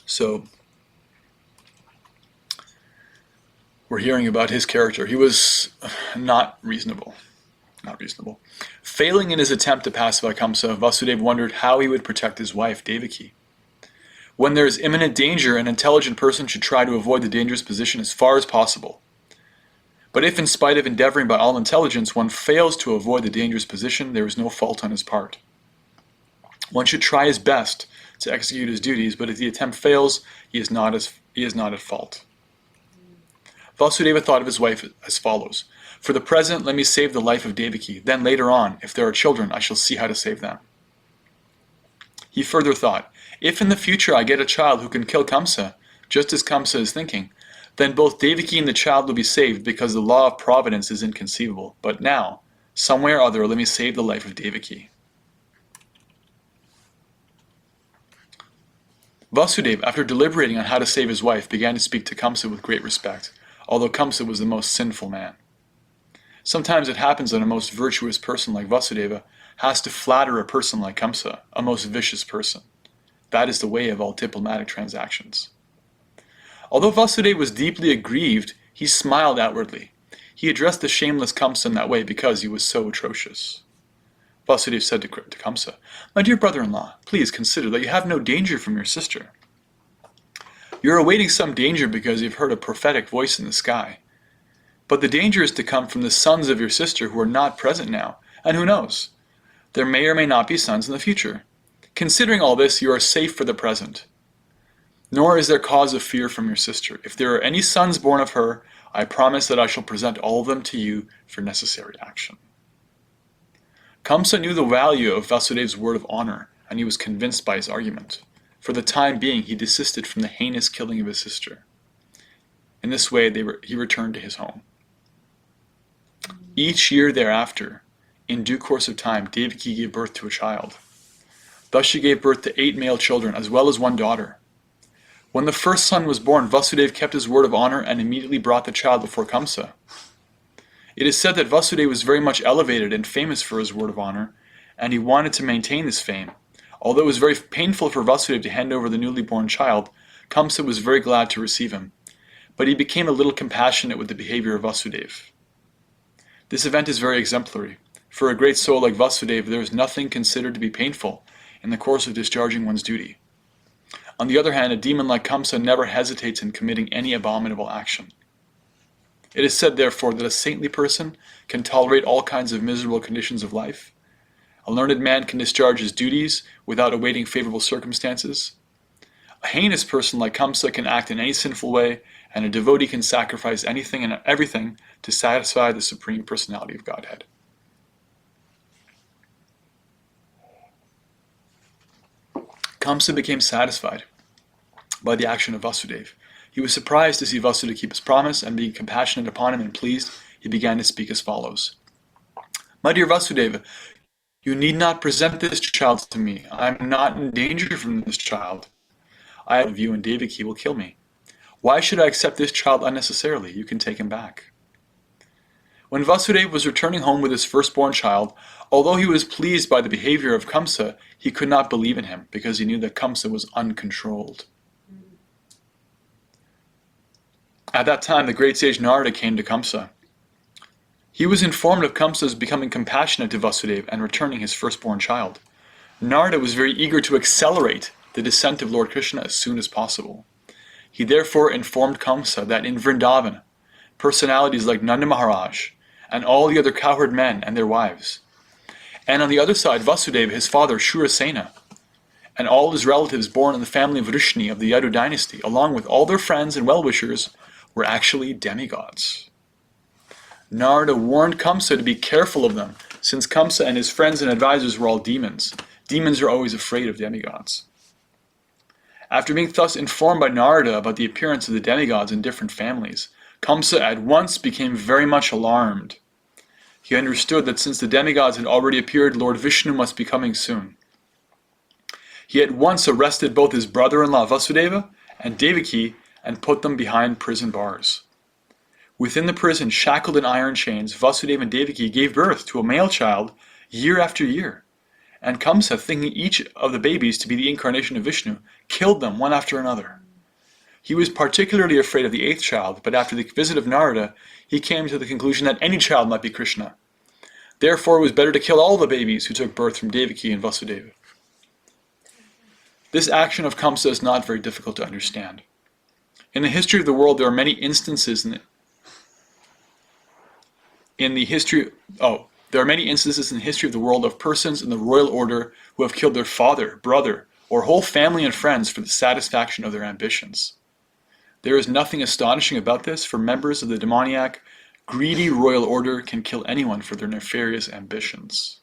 Speaker 1: So, we're hearing about his character. He was not reasonable. Failing in his attempt to pacify Kamsa, Vasudeva wondered how he would protect his wife, Devaki. When there is imminent danger, an intelligent person should try to avoid the dangerous position as far as possible. But if, in spite of endeavoring by all intelligence, one fails to avoid the dangerous position, there is no fault on his part. One should try his best to execute his duties, but if the attempt fails, he is not at fault. Vasudeva thought of his wife as follows: for the present, let me save the life of Devaki. Then later on, if there are children, I shall see how to save them. He further thought, if in the future I get a child who can kill Kamsa, just as Kamsa is thinking, then both Devaki and the child will be saved, because the law of providence is inconceivable. But now, somewhere or other, let me save the life of Devaki. Vasudeva, after deliberating on how to save his wife, began to speak to Kamsa with great respect, although Kamsa was the most sinful man. Sometimes it happens that a most virtuous person like Vasudeva has to flatter a person like Kamsa, a most vicious person. That is the way of all diplomatic transactions. Although Vasudeva was deeply aggrieved, he smiled outwardly. He addressed the shameless Kamsa in that way because he was so atrocious. Vasudeva said to Kamsa, "My dear brother-in-law, please consider that you have no danger from your sister. You are awaiting some danger because you have heard a prophetic voice in the sky. But the danger is to come from the sons of your sister who are not present now, and who knows? There may or may not be sons in the future. Considering all this, you are safe for the present. Nor is there cause of fear from your sister. If there are any sons born of her, I promise that I shall present all of them to you for necessary action." Kamsa knew the value of Vasudeva's word of honor, and he was convinced by his argument. For the time being, he desisted from the heinous killing of his sister. In this way, he returned to his home. Each year thereafter, in due course of time, Devaki gave birth to a child. Thus she gave birth to 8 male children, as well as 1 daughter. When the first son was born, Vasudeva kept his word of honor and immediately brought the child before Kamsa. It is said that Vasudeva was very much elevated and famous for his word of honor, and he wanted to maintain this fame. Although it was very painful for Vasudeva to hand over the newly born child, Kamsa was very glad to receive him. But he became a little compassionate with the behavior of Vasudeva. This event is very exemplary. For a great soul like Vasudeva, there is nothing considered to be painful in the course of discharging one's duty. On the other hand, a demon like Kamsa never hesitates in committing any abominable action. It is said, therefore, that a saintly person can tolerate all kinds of miserable conditions of life. A learned man can discharge his duties without awaiting favorable circumstances. A heinous person like Kamsa can act in any sinful way, and a devotee can sacrifice anything and everything to satisfy the Supreme Personality of Godhead. Kamsa became satisfied by the action of Vasudeva. He was surprised to see Vasudeva keep his promise, and being compassionate upon him and pleased, he began to speak as follows. My dear Vasudeva, you need not present this child to me. I am not in danger from this child. I have you and Devaki will kill me. Why should I accept this child unnecessarily? You can take him back. When Vasudeva was returning home with his firstborn child, although he was pleased by the behavior of Kamsa, he could not believe in him because he knew that Kamsa was uncontrolled. At that time, the great sage Narada came to Kamsa. He was informed of Kamsa's becoming compassionate to Vasudeva and returning his firstborn child. Narada was very eager to accelerate the descent of Lord Krishna as soon as possible. He therefore informed Kamsa that in Vrindavan, personalities like Nanda Maharaj and all the other cowherd men and their wives, and on the other side Vasudeva, his father Shurasena, and all his relatives born in the family of Vrishni of the Yadu dynasty, along with all their friends and well-wishers, were actually demigods. Narada warned Kamsa to be careful of them, since Kamsa and his friends and advisors were all demons. Demons are always afraid of demigods. After being thus informed by Narada about the appearance of the demigods in different families, Kamsa at once became very much alarmed. He understood that since the demigods had already appeared, Lord Vishnu must be coming soon. He at once arrested both his brother-in-law Vasudeva and Devaki and put them behind prison bars. Within the prison, shackled in iron chains, Vasudeva and Devaki gave birth to a male child year after year. And Kamsa, thinking each of the babies to be the incarnation of Vishnu, killed them one after another. He was particularly afraid of the eighth child, but after the visit of Narada, he came to the conclusion that any child might be Krishna. Therefore, it was better to kill all the babies who took birth from Devaki and Vasudeva. This action of Kamsa is not very difficult to understand. In the history of the world, there are many instances in the history of the world of persons in the royal order who have killed their father, brother, or whole family and friends for the satisfaction of their ambitions. There is nothing astonishing about this, for members of the demoniac, greedy royal order can kill anyone for their nefarious ambitions.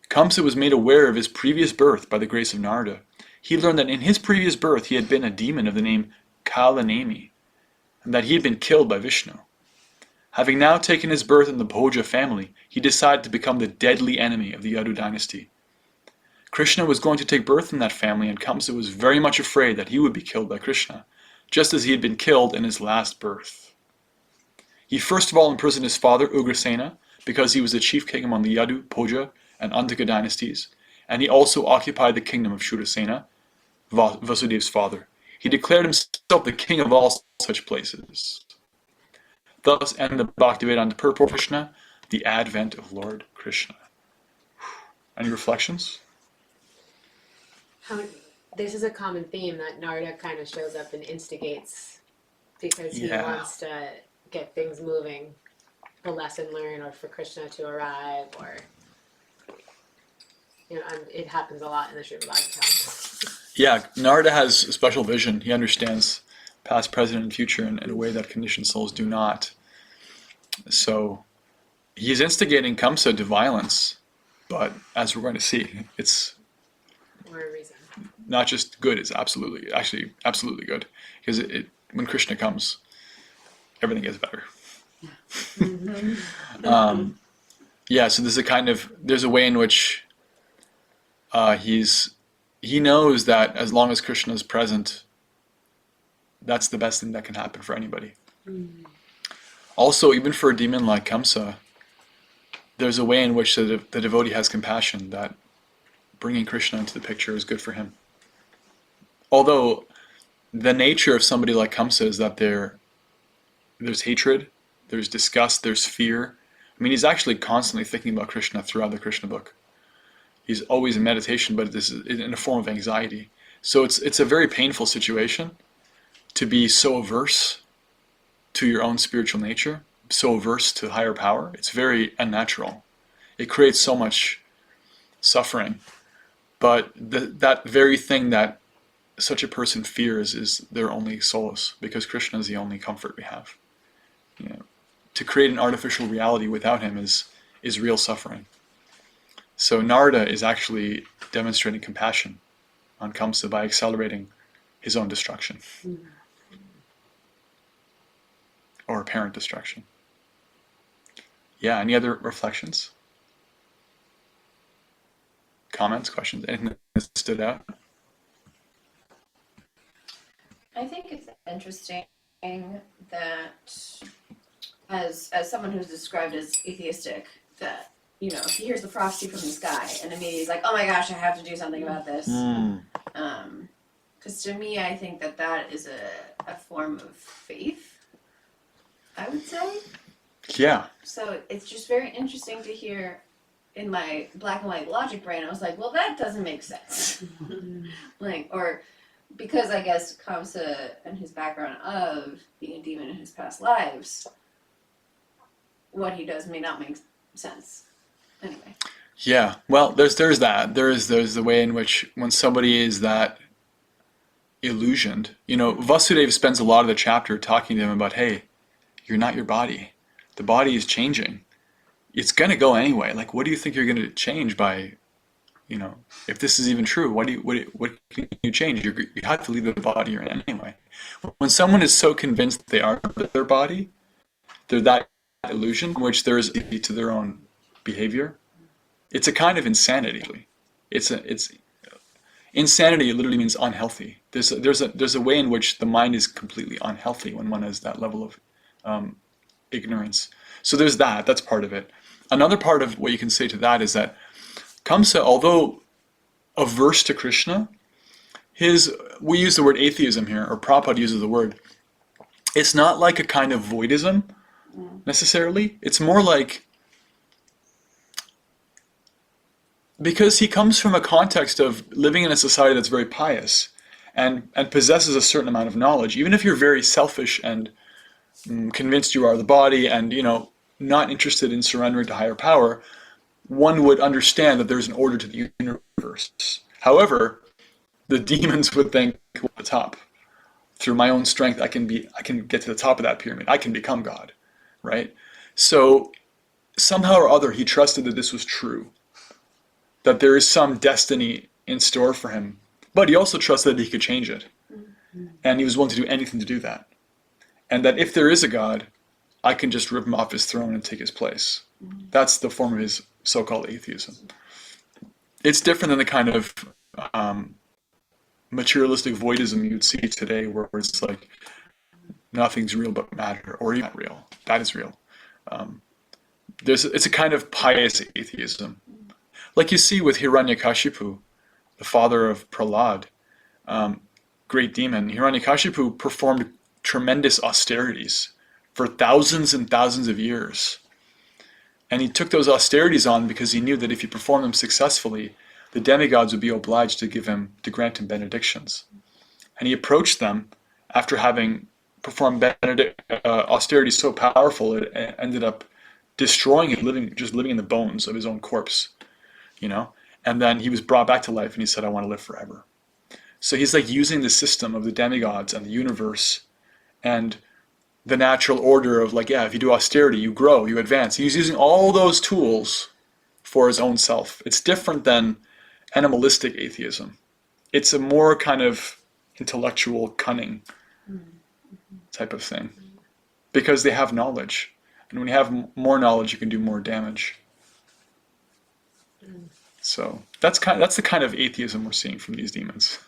Speaker 1: Kamsa was made aware of his previous birth by the grace of Narada. He learned that in his previous birth he had been a demon of the name Kalanemi, and that he had been killed by Vishnu. Having now taken his birth in the Bhoja family, he decided to become the deadly enemy of the Yadu dynasty. Krishna was going to take birth in that family, and Kamsa was very much afraid that he would be killed by Krishna, just as he had been killed in his last birth. He first of all imprisoned his father, Ugrasena, because he was the chief king among the Yadu, Bhoja, and Antaka dynasties, and he also occupied the kingdom of Shurasena, Vasudeva's father. He declared himself the king of all such places. Thus ended the Bhaktivedanta purport of Krishna, the advent of Lord Krishna. Any reflections?
Speaker 4: This is a common theme that Narada kind of shows up and instigates because he wants to get things moving, a lesson learned, or for Krishna to arrive, or it happens a lot in the Srimad Bhagavatam.
Speaker 1: Yeah, Narada has a special vision. He understands past, present, and future in a way that conditioned souls do not. So he's instigating Kamsa to violence, but as we're going to see, it's not just good, it's absolutely good. Because when Krishna comes, everything gets better. So there's a way in which he knows that as long as Krishna is present, that's the best thing that can happen for anybody. Also, even for a demon like Kamsa, there's a way in which the devotee has compassion, that bringing Krishna into the picture is good for him. Although the nature of somebody like Kamsa is that there's hatred, there's disgust, there's fear. I mean, he's actually constantly thinking about Krishna throughout the Krishna book. He's always in meditation, but this is in a form of anxiety. So it's a very painful situation to be so averse to your own spiritual nature, so averse to higher power. It's very unnatural. It creates so much suffering. But that very thing that such a person fears is their only solace, because Krishna is the only comfort we have. To create an artificial reality without him is real suffering. So Narada is actually demonstrating compassion on Kamsa by accelerating his own destruction or apparent destruction. Yeah, any other reflections? Comments, questions, anything that stood out?
Speaker 5: I think it's interesting that as someone who's described as atheistic, that, you know, he hears the prophecy from the sky and immediately he's like, oh my gosh, I have to do something about this. Because to me, I think that is a form of faith, I would say.
Speaker 1: Yeah.
Speaker 5: So it's just very interesting to hear in my black and white logic brain. I was like, well, that doesn't make sense. Like, or because I guess Kamsa and his background of being a demon in his past lives, what he does may not make sense. Anyway.
Speaker 1: Yeah. Well, there's that. There's the way in which when somebody is that illusioned, you know, Vasudeva spends a lot of the chapter talking to him about, hey, you're not your body. The body is changing. It's going to go anyway. Like, what do you think you're going to change by, you know, if this is even true, what can you change? You have to leave the body you're in anyway. When someone is so convinced they are their body, they're that illusion, which there is to their own behavior. It's a kind of insanity. It's insanity. It literally means unhealthy. There's a way in which the mind is completely unhealthy when one has that level of ignorance. So there's that. That's part of it. Another part of what you can say to that is that Kamsa, although averse to Krishna, we use the word atheism here, or Prabhupada uses the word. It's not like a kind of voidism necessarily. It's more like, because he comes from a context of living in a society that's very pious and possesses a certain amount of knowledge, even if you're very selfish and convinced you are the body and, you know, not interested in surrendering to higher power, one would understand that there's an order to the universe. However, the demons would think, well, at the top, through my own strength, I can get to the top of that pyramid. I can become God, right? So somehow or other, he trusted that this was true, that there is some destiny in store for him. But he also trusted that he could change it. And he was willing to do anything to do that. And that if there is a God, I can just rip him off his throne and take his place. That's the form of his so-called atheism. It's different than the kind of materialistic voidism you'd see today, where it's like nothing's real but matter, or even real. That is real. It's a kind of pious atheism, like you see with Hiranyakashipu, the father of Prahlad, great demon. Hiranyakashipu performed tremendous austerities for thousands and thousands of years. And he took those austerities on because he knew that if he performed them successfully, the demigods would be obliged to grant him benedictions. And he approached them after having performed austerities so powerful, it ended up destroying him, just living in the bones of his own corpse, you know? And then he was brought back to life and he said, I want to live forever. So he's like using the system of the demigods and the universe and the natural order of, like, yeah, if you do austerity, you grow, you advance. He's using all those tools for his own self. It's different than animalistic atheism. It's a more kind of intellectual cunning type of thing, because they have knowledge. And when you have more knowledge, you can do more damage. So that's the kind of atheism we're seeing from these demons.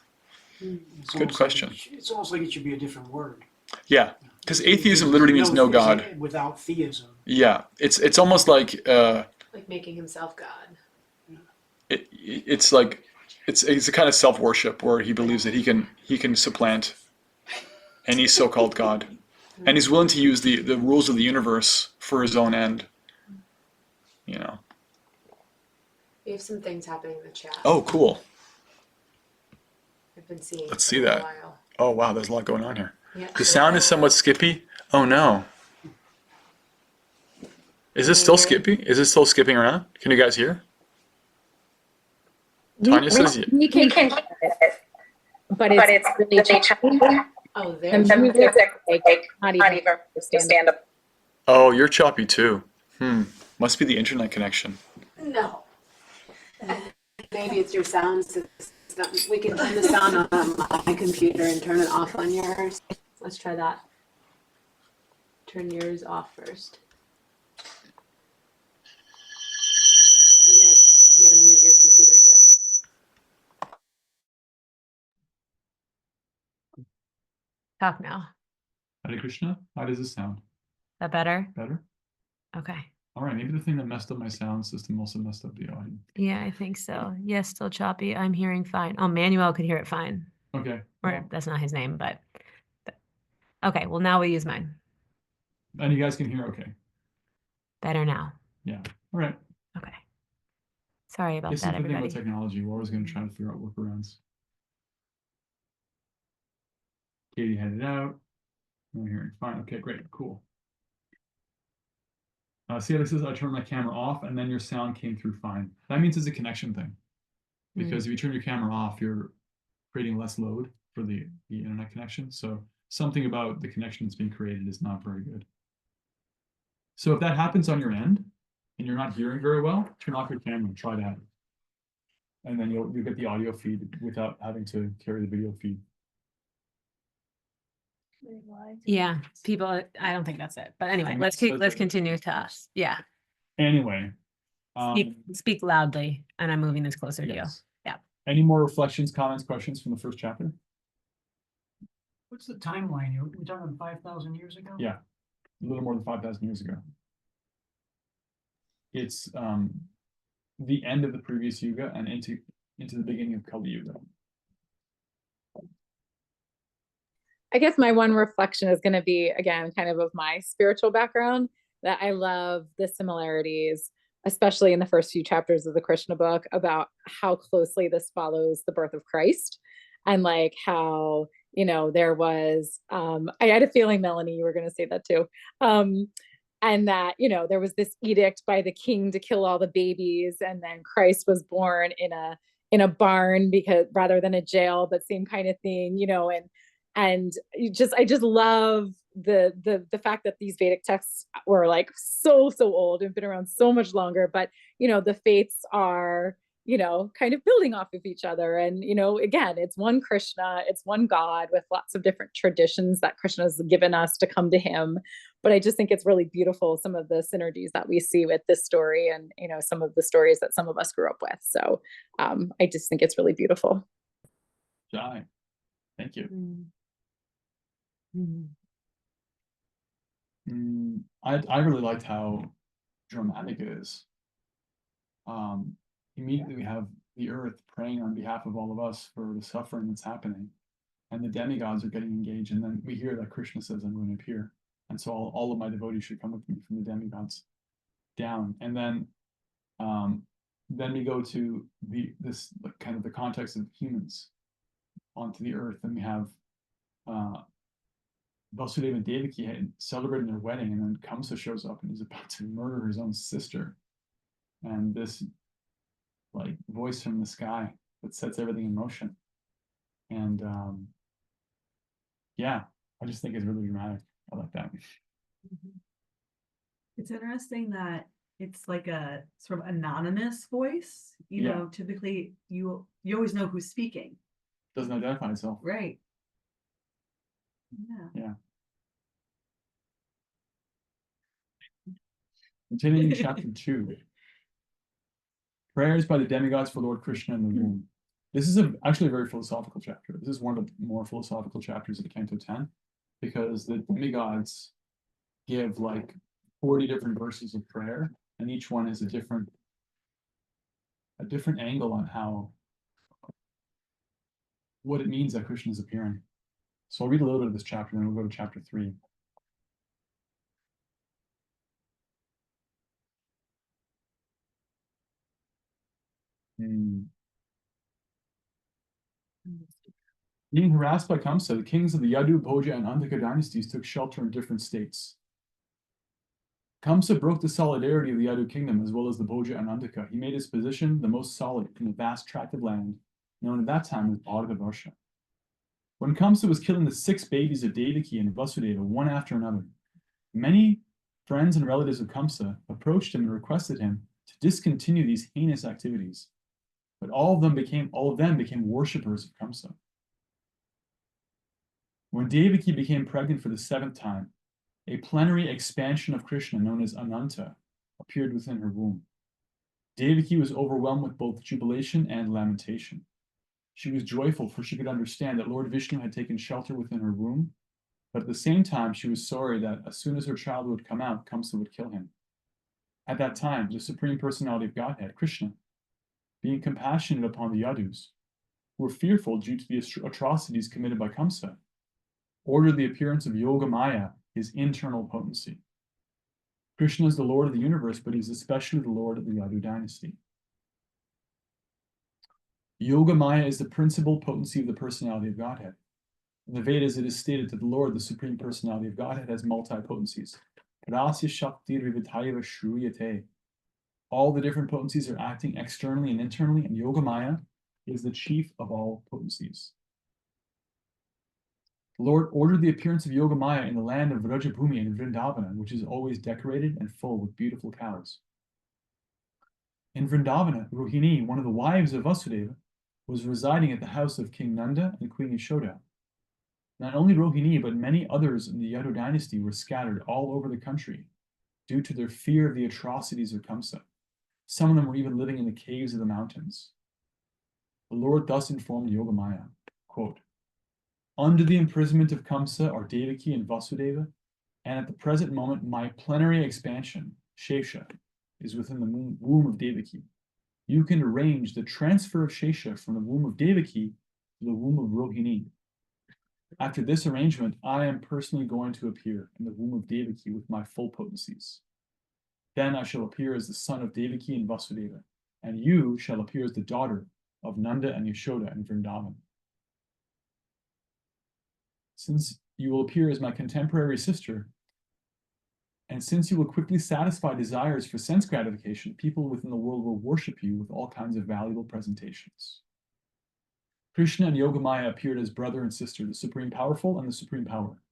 Speaker 1: Good question.
Speaker 6: It's almost like it should be a different word.
Speaker 1: Yeah. Because atheism literally means no God.
Speaker 6: Without theism.
Speaker 1: Yeah, it's almost like
Speaker 4: like making himself God.
Speaker 1: It's like it's a kind of self-worship where he believes that he can supplant any so-called God, and he's willing to use the rules of the universe for his own end. You know.
Speaker 4: We have some things happening in the chat.
Speaker 1: Oh, cool.
Speaker 4: I've been seeing.
Speaker 1: Let's see
Speaker 4: for a
Speaker 1: that.
Speaker 4: while.
Speaker 1: Oh wow, there's a lot going on here.
Speaker 4: Yeah.
Speaker 1: The sound is somewhat skippy. Oh no. Is this still skippy? Is it still skipping around? Can you guys hear? Tanya says
Speaker 7: we can hear it, but it's really choppy.
Speaker 4: Oh, there.
Speaker 7: And the music, like, not even understandable.
Speaker 1: Oh, you're choppy too. Must be the internet connection.
Speaker 4: No. Maybe it's your sound system. We can turn the sound on my computer and turn it off on yours. Let's try that. Turn yours off first. You gotta mute your computer too. Talk now.
Speaker 1: Hare Krishna, how does this sound?
Speaker 4: That better?
Speaker 1: Better?
Speaker 4: Okay.
Speaker 1: All right, maybe the thing that messed up my sound system also messed up the audio.
Speaker 4: Yeah, I think so. Yes, still choppy. I'm hearing fine. Oh, Manuel could hear it fine.
Speaker 1: Okay.
Speaker 4: Or
Speaker 1: Well,
Speaker 4: that's not his name, but okay. Well, now we use mine.
Speaker 1: and you guys can hear okay.
Speaker 4: Better now.
Speaker 1: Yeah. All right.
Speaker 4: Okay. Sorry about
Speaker 1: This
Speaker 4: that,
Speaker 1: is the thing about
Speaker 4: everybody.
Speaker 1: technology. We're always going to try to figure out workarounds. Katie had it out. I'm hearing fine. Okay, great. Cool. See how this is? I turned my camera off and then your sound came through fine. That means it's a connection thing. Because if you turn your camera off, you're creating less load for the internet connection. So something about the connection that's being created is not very good. So if that happens on your end and you're not hearing very well, turn off your camera and try that. And then you'll get the audio feed without having to carry the video feed.
Speaker 4: Yeah, people. I don't think that's it. But anyway,
Speaker 1: And
Speaker 4: let's
Speaker 1: that's it.
Speaker 4: continue to us. Yeah.
Speaker 1: Anyway.
Speaker 4: Speak loudly, and I'm moving this closer to you.
Speaker 1: Yes.
Speaker 4: Yeah.
Speaker 1: Any more reflections, comments, questions from the first chapter?
Speaker 6: What's the timeline? We're talking 5,000 years ago?
Speaker 1: Yeah, a little more than 5,000 years ago. It's the end of the previous yuga and into the beginning of Kali Yuga.
Speaker 7: I guess my one reflection is going to be, again, kind of my spiritual background, that I love the similarities, especially in the first few chapters of the Krishna book, about how closely this follows the birth of Christ. And like how, there was, I had a feeling, Melanie, you were going to say that too. And that, there was this edict by the king to kill all the babies. And then Christ was born in a barn, because rather than a jail, but same kind of thing, and I just love the fact that these Vedic texts were like so old and been around so much longer, but the faiths are kind of building off of each other. And again, it's one Krishna, it's one God with lots of different traditions that Krishna has given us to come to him. But I just think it's really beautiful, some of the synergies that we see with this story and some of the stories that some of us grew up with. So I just think it's really beautiful.
Speaker 1: Jai, thank you. I really liked how dramatic it is. Immediately we have the earth praying on behalf of all of us for the suffering that's happening, and the demigods are getting engaged, and then we hear that Krishna says, I'm going to appear, and so all of my devotees should come with me from the demigods down. And then we go to this kind of the context of humans onto the earth, and we have Vasudeva and Devaki had celebrating their wedding, and then Kamsa shows up and he's about to murder his own sister. And this like voice from the sky that sets everything in motion. And yeah, I just think it's really dramatic. I like that.
Speaker 8: It's interesting that it's like a sort of anonymous voice. You know, typically you always know who's speaking.
Speaker 1: Doesn't identify itself.
Speaker 8: Right.
Speaker 1: Yeah. Continuing chapter 2. Prayers by the demigods for Lord Krishna in the womb. This is actually a very philosophical chapter. This is one of the more philosophical chapters of Canto 10, because the demigods give like 40 different verses of prayer, and each one is a different angle on what it means that Krishna is appearing. So I'll read a little bit of this chapter, and then we'll go to chapter 3. Being harassed by Kamsa, the kings of the Yadu, Bhoja, and Andhika dynasties took shelter in different states. Kamsa broke the solidarity of the Yadu kingdom as well as the Bhoja and Andhika. He made his position the most solid in a vast tract of land known at that time as Bharatavarsha. When Kamsa was killing the 6 babies of Devaki and Vasudeva one after another, many friends and relatives of Kamsa approached him and requested him to discontinue these heinous activities. but all of them became worshippers of Kamsa. When Devaki became pregnant for the 7th time, a plenary expansion of Krishna known as Ananta appeared within her womb. Devaki was overwhelmed with both jubilation and lamentation. She was joyful, for she could understand that Lord Vishnu had taken shelter within her womb, but at the same time she was sorry that as soon as her child would come out, Kamsa would kill him. At that time, the Supreme Personality of Godhead, Krishna, being compassionate upon the Yadus, who were fearful due to the atrocities committed by Kamsa, ordered the appearance of Yoga Maya, his internal potency. Krishna is the Lord of the universe, but he's especially the Lord of the Yadu dynasty. Yoga Maya is the principal potency of the personality of Godhead. In the Vedas, it is stated that the Lord, the Supreme Personality of Godhead, has multi-potencies. All the different potencies are acting externally and internally, and Yoga Maya is the chief of all potencies. The Lord ordered the appearance of Yoga Maya in the land of Vrajabhumi and Vrindavana, which is always decorated and full with beautiful cows. In Vrindavana, Rohini, one of the wives of Vasudeva, was residing at the house of King Nanda and Queen Yashoda. Not only Rohini, but many others in the Yadu dynasty were scattered all over the country due to their fear of the atrocities of Kamsa. Some of them were even living in the caves of the mountains. The Lord thus informed Yogamaya, quote, "Under the imprisonment of Kamsa are Devaki and Vasudeva, and at the present moment my plenary expansion, Shesha, is within the womb of Devaki. You can arrange the transfer of Shesha from the womb of Devaki to the womb of Rohini. After this arrangement, I am personally going to appear in the womb of Devaki with my full potencies. Then I shall appear as the son of Devaki and Vasudeva, and you shall appear as the daughter of Nanda and Yashoda in Vrindavan. Since you will appear as my contemporary sister, and since you will quickly satisfy desires for sense gratification, people within the world will worship you with all kinds of valuable presentations." Krishna and Yogamaya appeared as brother and sister, the Supreme Powerful and the Supreme Power.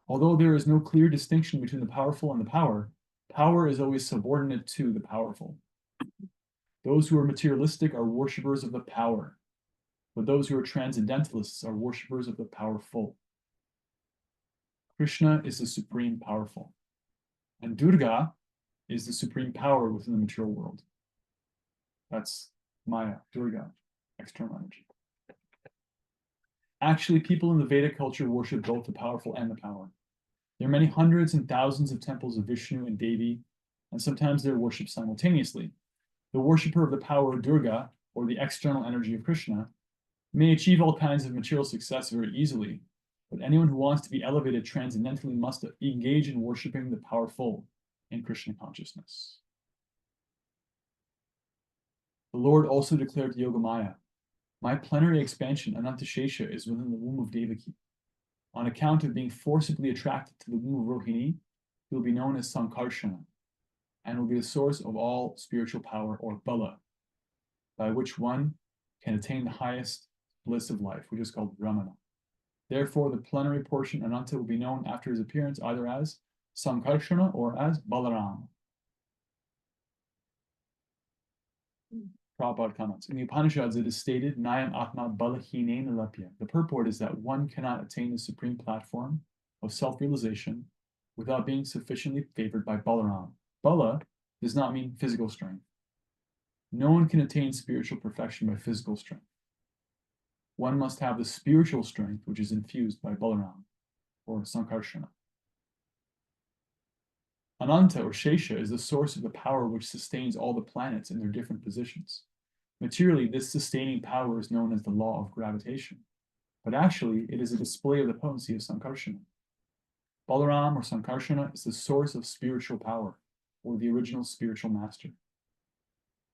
Speaker 1: Although there is no clear distinction between the powerful and the power, power is always subordinate to the powerful. Those who are materialistic are worshippers of the power, but those who are transcendentalists are worshippers of the powerful. Krishna is the Supreme Powerful, and Durga is the supreme power within the material world. That's Maya, Durga, external energy. Actually, people in the Vedic culture worship both the powerful and the power. There are many hundreds and thousands of temples of Vishnu and Devi, and sometimes they're worshipped simultaneously. The worshipper of the power Durga, or the external energy of Krishna, may achieve all kinds of material success very easily, but anyone who wants to be elevated transcendentally must engage in worshiping the powerful in Krishna consciousness. The Lord also declared to Yogamaya, "My plenary expansion, Anantashesha, is within the womb of Devaki. On account of being forcibly attracted to the womb of Rohini, he will be known as Sankarshana, and will be the source of all spiritual power, or bala, by which one can attain the highest bliss of life, which is called Brahmana. Therefore, the plenary portion Ananta will be known after his appearance either as Sankarshana or as Balaram." Prabhupada comments, in the Upanishads it is stated, Nayam Atma Balahine Lapya. The purport is that one cannot attain the supreme platform of self-realization without being sufficiently favored by Balaram. Bala does not mean physical strength. No one can attain spiritual perfection by physical strength. One must have the spiritual strength which is infused by Balaram, or Sankarshana. Ananta, or Shesha, is the source of the power which sustains all the planets in their different positions. Materially, this sustaining power is known as the law of gravitation, but actually it is a display of the potency of Sankarshana. Balaram, or Sankarshana, is the source of spiritual power, or the original spiritual master.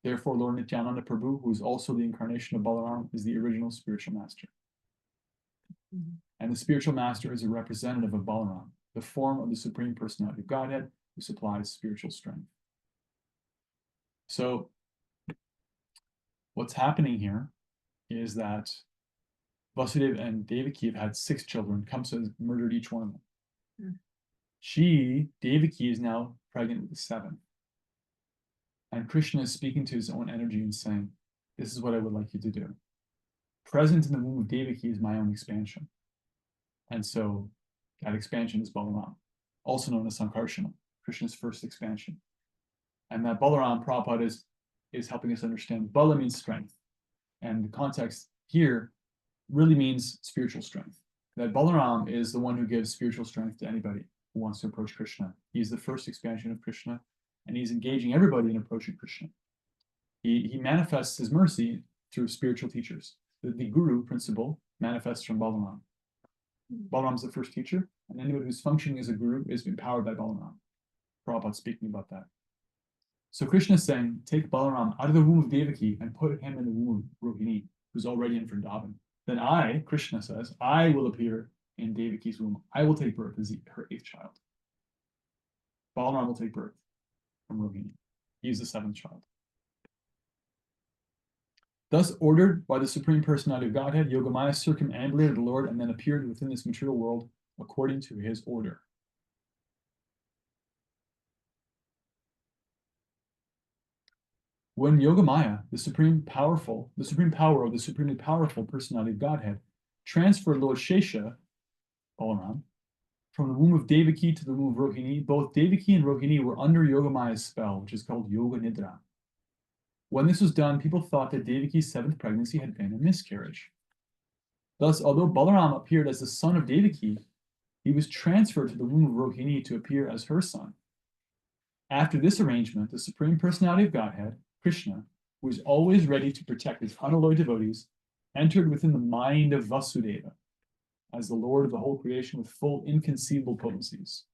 Speaker 1: Therefore, Lord Nityananda Prabhu, who is also the incarnation of Balaram, is the original spiritual master. And the spiritual master is a representative of Balaram, the form of the Supreme Personality of Godhead, who supplies spiritual strength. So, what's happening here is that Vasudeva and Devaki have had 6 children. Kamsa has murdered each one of them. Devaki, is now pregnant with the 7th. And Krishna is speaking to his own energy and saying, this is what I would like you to do. Present in the womb of Devaki is my own expansion. And so that expansion is Balaram, also known as Sankarsana, Krishna's first expansion. And that Balaram, Prabhupada is helping us understand Bala means strength. And the context here really means spiritual strength. That Balaram is the one who gives spiritual strength to anybody who wants to approach Krishna. He's the first expansion of Krishna, and he's engaging everybody in approaching Krishna. He manifests his mercy through spiritual teachers. The guru principle manifests from Balaram. Balaram is the first teacher, and anybody who's functioning as a guru is empowered by Balaram. Prabhupada speaking about that. So Krishna is saying, take Balaram out of the womb of Devaki and put him in the womb of Rohini, who's already in Vrindavan. Then I, Krishna says, I will appear in Devaki's womb. I will take birth as her 8th child. Balaram will take birth from Rohini. He's the 7th child. Thus ordered by the Supreme Personality of Godhead, Yogamaya circumambulated the Lord and then appeared within this material world according to his order. When Yogamaya, the supreme power of the supremely powerful personality of Godhead, transferred Lord Shesha, Balaram, from the womb of Devaki to the womb of Rohini, both Devaki and Rohini were under Yogamaya's spell, which is called Yoga Nidra. When this was done, people thought that Devaki's 7th pregnancy had been a miscarriage. Thus, although Balaram appeared as the son of Devaki, he was transferred to the womb of Rohini to appear as her son. After this arrangement, the Supreme Personality of Godhead, Krishna, who is always ready to protect his unalloyed devotees, entered within the mind of Vasudeva as the Lord of the whole creation with full inconceivable potencies.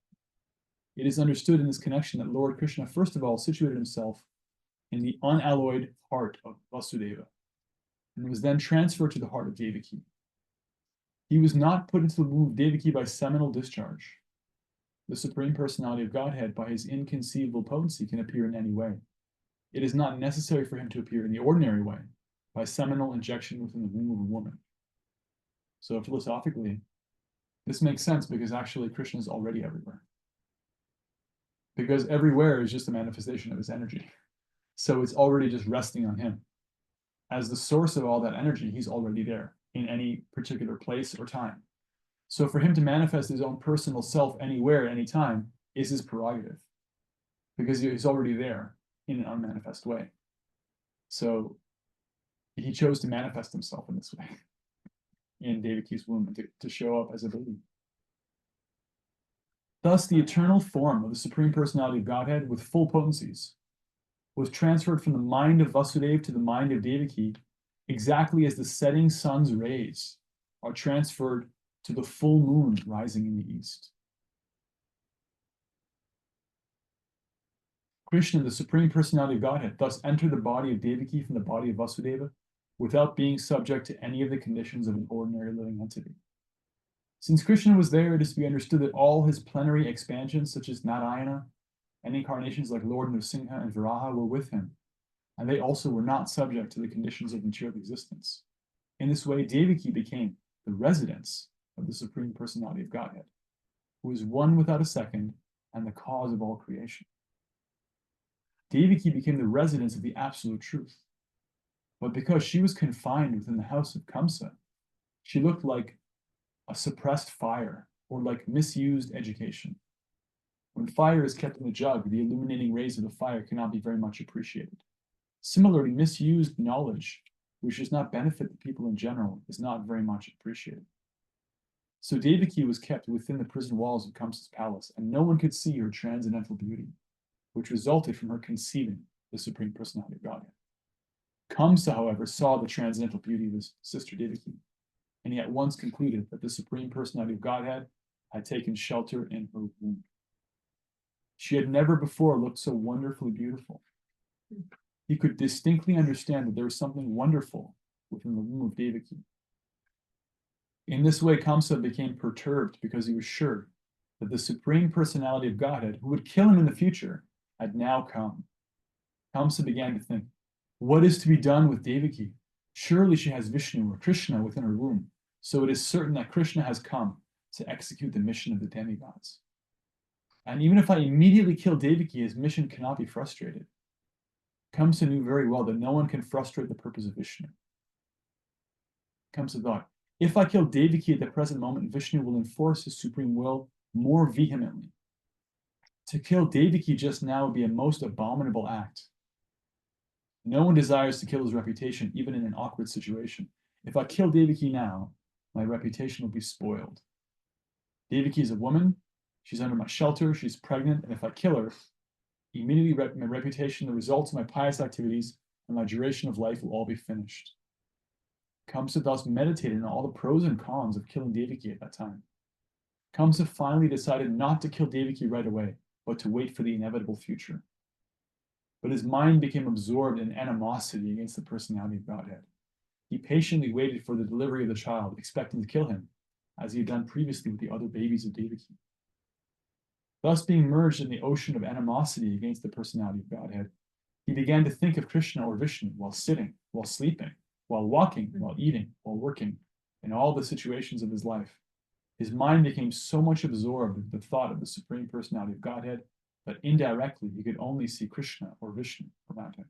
Speaker 1: It is understood in this connection that Lord Krishna first of all situated himself in the unalloyed heart of Vasudeva, and was then transferred to the heart of Devaki. He was not put into the womb of Devaki by seminal discharge. The Supreme Personality of Godhead, by his inconceivable potency, can appear in any way. It is not necessary for him to appear in the ordinary way, by seminal injection within the womb of a woman. So philosophically, this makes sense because actually Krishna is already everywhere. Because everywhere is just a manifestation of his energy. So it's already just resting on him. As the source of all that energy, he's already there in any particular place or time. So for him to manifest his own personal self anywhere, anytime, is his prerogative. Because he's already there in an unmanifest way. So he chose to manifest himself in this way, in Devaki's womb, to show up as a baby. Thus, the eternal form of the Supreme Personality of Godhead with full potencies was transferred from the mind of Vasudeva to the mind of Devaki, exactly as the setting sun's rays are transferred to the full moon rising in the east. Krishna, the Supreme Personality of Godhead, thus entered the body of Devaki from the body of Vasudeva without being subject to any of the conditions of an ordinary living entity. Since Krishna was there, it is to be understood that all his plenary expansions, such as Narayana, and incarnations like Lord Nrsimha and Varaha, were with him, and they also were not subject to the conditions of material existence. In this way, Devaki became the residence of the Supreme Personality of Godhead, who is one without a second and the cause of all creation. Devaki became the residence of the absolute truth. But because she was confined within the house of Kamsa, she looked like a suppressed fire or like misused education. When fire is kept in the jug, the illuminating rays of the fire cannot be very much appreciated. Similarly, misused knowledge, which does not benefit the people in general, is not very much appreciated. So Devaki was kept within the prison walls of Kamsa's palace, and no one could see her transcendental beauty, which resulted from her conceiving the Supreme Personality of Godhead. Kamsa, however, saw the transcendental beauty of his sister Devaki, and he at once concluded that the Supreme Personality of Godhead had taken shelter in her womb. She had never before looked so wonderfully beautiful. He could distinctly understand that there was something wonderful within the womb of Devaki. In this way, Kamsa became perturbed because he was sure that the Supreme Personality of Godhead, who would kill him in the future, had now come. Kamsa began to think, what is to be done with Devaki? Surely she has Vishnu or Krishna within her womb, so it is certain that Krishna has come to execute the mission of the demigods. And even if I immediately kill Devaki, his mission cannot be frustrated. Kamsa knew very well that no one can frustrate the purpose of Vishnu. Kamsa thought, if I kill Devaki at the present moment, Vishnu will enforce his supreme will more vehemently. To kill Devaki just now would be a most abominable act. No one desires to kill his reputation, even in an awkward situation. If I kill Devaki now, my reputation will be spoiled. Devaki is a woman. She's under my shelter. She's pregnant. And if I kill her, immediately my reputation, the results of my pious activities, and my duration of life will all be finished. Kamsa thus meditated on all the pros and cons of killing Devaki at that time. Kamsa finally decided not to kill Devaki right away, but to wait for the inevitable future. But his mind became absorbed in animosity against the personality of Godhead. He patiently waited for the delivery of the child, expecting to kill him, as he had done previously with the other babies of Devaki. Thus, being merged in the ocean of animosity against the personality of Godhead, he began to think of Krishna or Vishnu while sitting, while sleeping, while walking, while eating, while working, in all the situations of his life. His mind became so much absorbed with the thought of the Supreme Personality of Godhead that indirectly he could only see Krishna or Vishnu around him.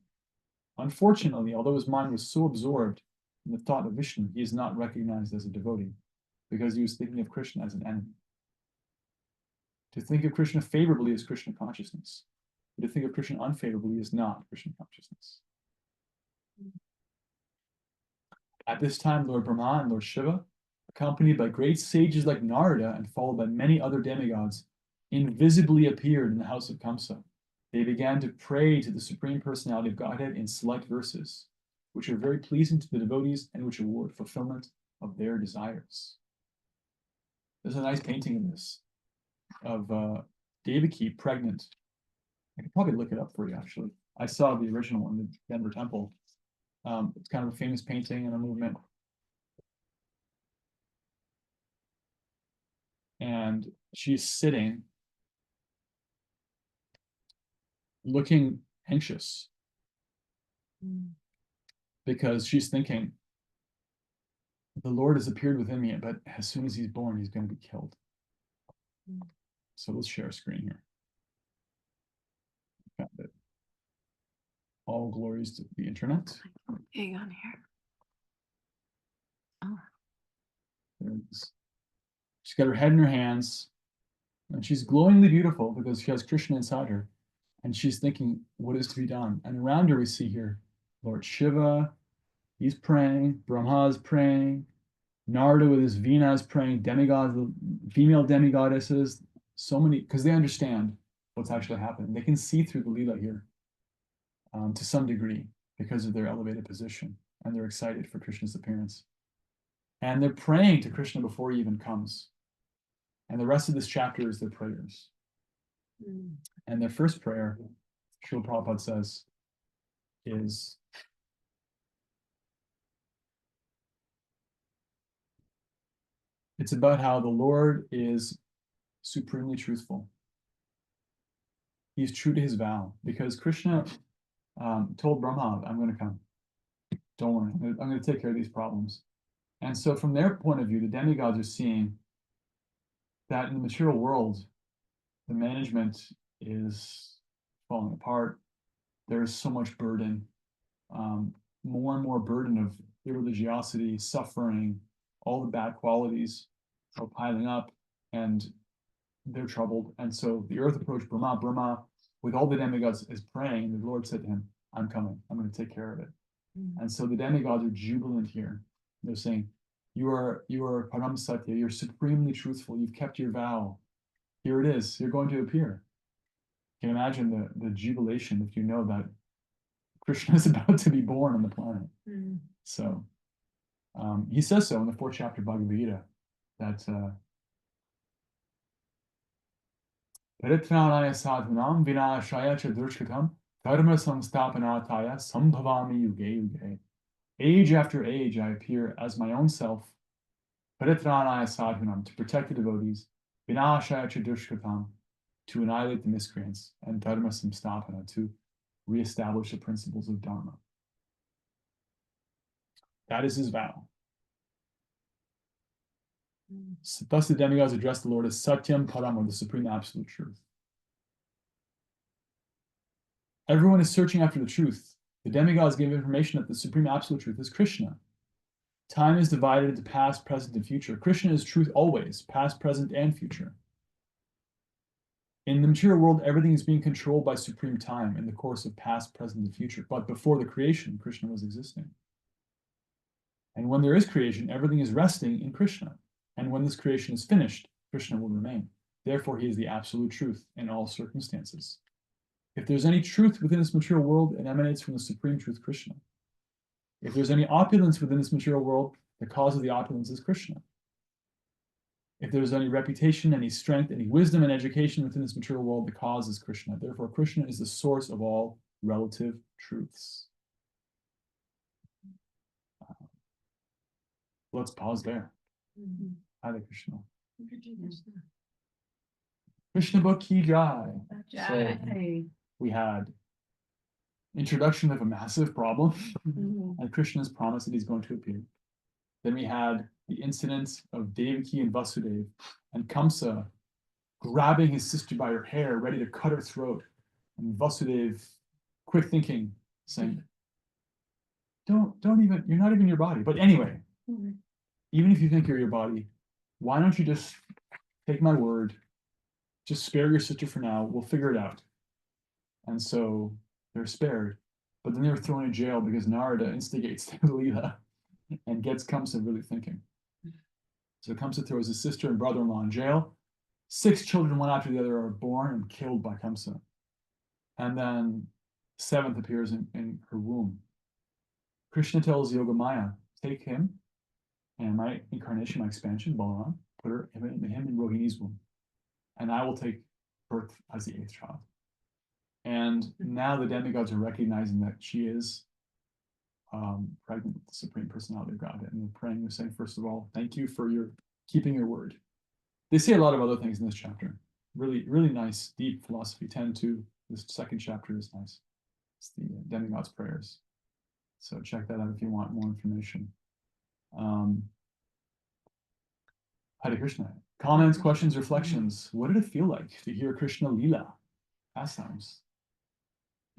Speaker 1: Unfortunately, although his mind was so absorbed in the thought of Vishnu, he is not recognized as a devotee because he was thinking of Krishna as an enemy. To think of Krishna favorably is Krishna consciousness, but to think of Krishna unfavorably is not Krishna consciousness. At this time, Lord Brahma and Lord Shiva, accompanied by great sages like Narada and followed by many other demigods, invisibly appeared in the house of Kamsa. They began to pray to the Supreme Personality of Godhead in select verses, which are very pleasing to the devotees and which award fulfillment of their desires. There's a nice painting of this, of Devaki pregnant. I could probably look it up for you, actually. I saw the original in the Denver Temple. It's kind of a famous painting and a movement. And she's sitting, looking anxious, because she's thinking, the Lord has appeared within me, but as soon as he's born, he's going to be killed. So let's share a screen here. Got it. All glories to the internet.
Speaker 9: Hang on here.
Speaker 1: There it is. She's got her head in her hands, and she's glowingly beautiful because she has Krishna inside her. And she's thinking, what is to be done? And around her, we see here Lord Shiva, he's praying, Brahma is praying, Narada with his Veena is praying, demigods, female demigoddesses, so many, because they understand what's actually happening. They can see through the Leela here to some degree because of their elevated position, and they're excited for Krishna's appearance. And they're praying to Krishna before he even comes. And the rest of this chapter is their prayers. And their first prayer, Srila Prabhupada says, is it's about how the Lord is supremely truthful. He's true to his vow because Krishna told Brahma, I'm going to come. Don't worry, I'm going to take care of these problems. And so from their point of view, the demigods are seeing that in the material world, the management is falling apart. There's so much burden, more and more burden of irreligiosity, suffering, all the bad qualities are piling up, and they're troubled. And so the earth approached Brahma. Brahma, with all the demigods, is praying, and the Lord said to him, I'm coming. I'm going to take care of it. And so the demigods are jubilant here. They're saying, you are Param Satya, you're supremely truthful, you've kept your vow. Here it is, you're going to appear. You can imagine the jubilation if you know that Krishna is about to be born on the planet. So he says so in the 4th chapter of Bhagavad Gita, that Paritranaya sadhunam vinashaya cha durshkatam dharma samstapanataya sambhavami yuge yuge. Age after age I appear as my own self, Paritranaya sadhunam, to protect the devotees, vinashaya cha durshkatam, to annihilate the miscreants, and dharma samstapana, to reestablish the principles of dharma. That is his vow. Thus the demigods address the Lord as Satyam Param, or the supreme absolute truth. Everyone is searching after the truth. The demigods give information that the supreme absolute truth is Krishna. Time is divided into past, present, and future. Krishna is truth always, past, present, and future. In the material world, everything is being controlled by supreme time in the course of past, present, and future. But before the creation, Krishna was existing. And when there is creation, everything is resting in Krishna. And when this creation is finished, Krishna will remain. Therefore, he is the absolute truth in all circumstances. If there's any truth within this material world, it emanates from the supreme truth, Krishna. If there's any opulence within this material world, the cause of the opulence is Krishna. If there's any reputation, any strength, any wisdom and education within this material world, the cause is Krishna. Therefore, Krishna is the source of all relative truths. Let's pause there. Hare Krishna. Krishna book ki jai. So we had introduction of a massive problem and Krishna's promise that he's going to appear. Then we had the incident of Devaki and Vasudeva and Kamsa grabbing his sister by her hair, ready to cut her throat. And Vasudeva, quick thinking, saying, don't even, you're not even your body. But anyway, even if you think you're your body, why don't you just take my word, just spare your sister for now, we'll figure it out. And so they're spared. But then they were thrown in jail because Narada instigates the Leela and gets Kamsa really thinking. So Kamsa throws his sister and brother-in-law in jail. 6 children, one after the other, are born and killed by Kamsa. And then 7th appears in her womb. Krishna tells Yogamaya, take him and my incarnation, my expansion, Balaram, put him in Rohini's womb. And I will take birth as the 8th child. And now the demigods are recognizing that she is pregnant with the Supreme Personality of Godhead. And they're praying, they're saying, first of all, thank you for your keeping your word. They say a lot of other things in this chapter. Really, really nice, deep philosophy. 10-2, this second chapter is nice. It's the demigods' prayers. So check that out if you want more information. Hare Krishna. Comments, questions, reflections. What did it feel like to hear Krishna Leela pastimes?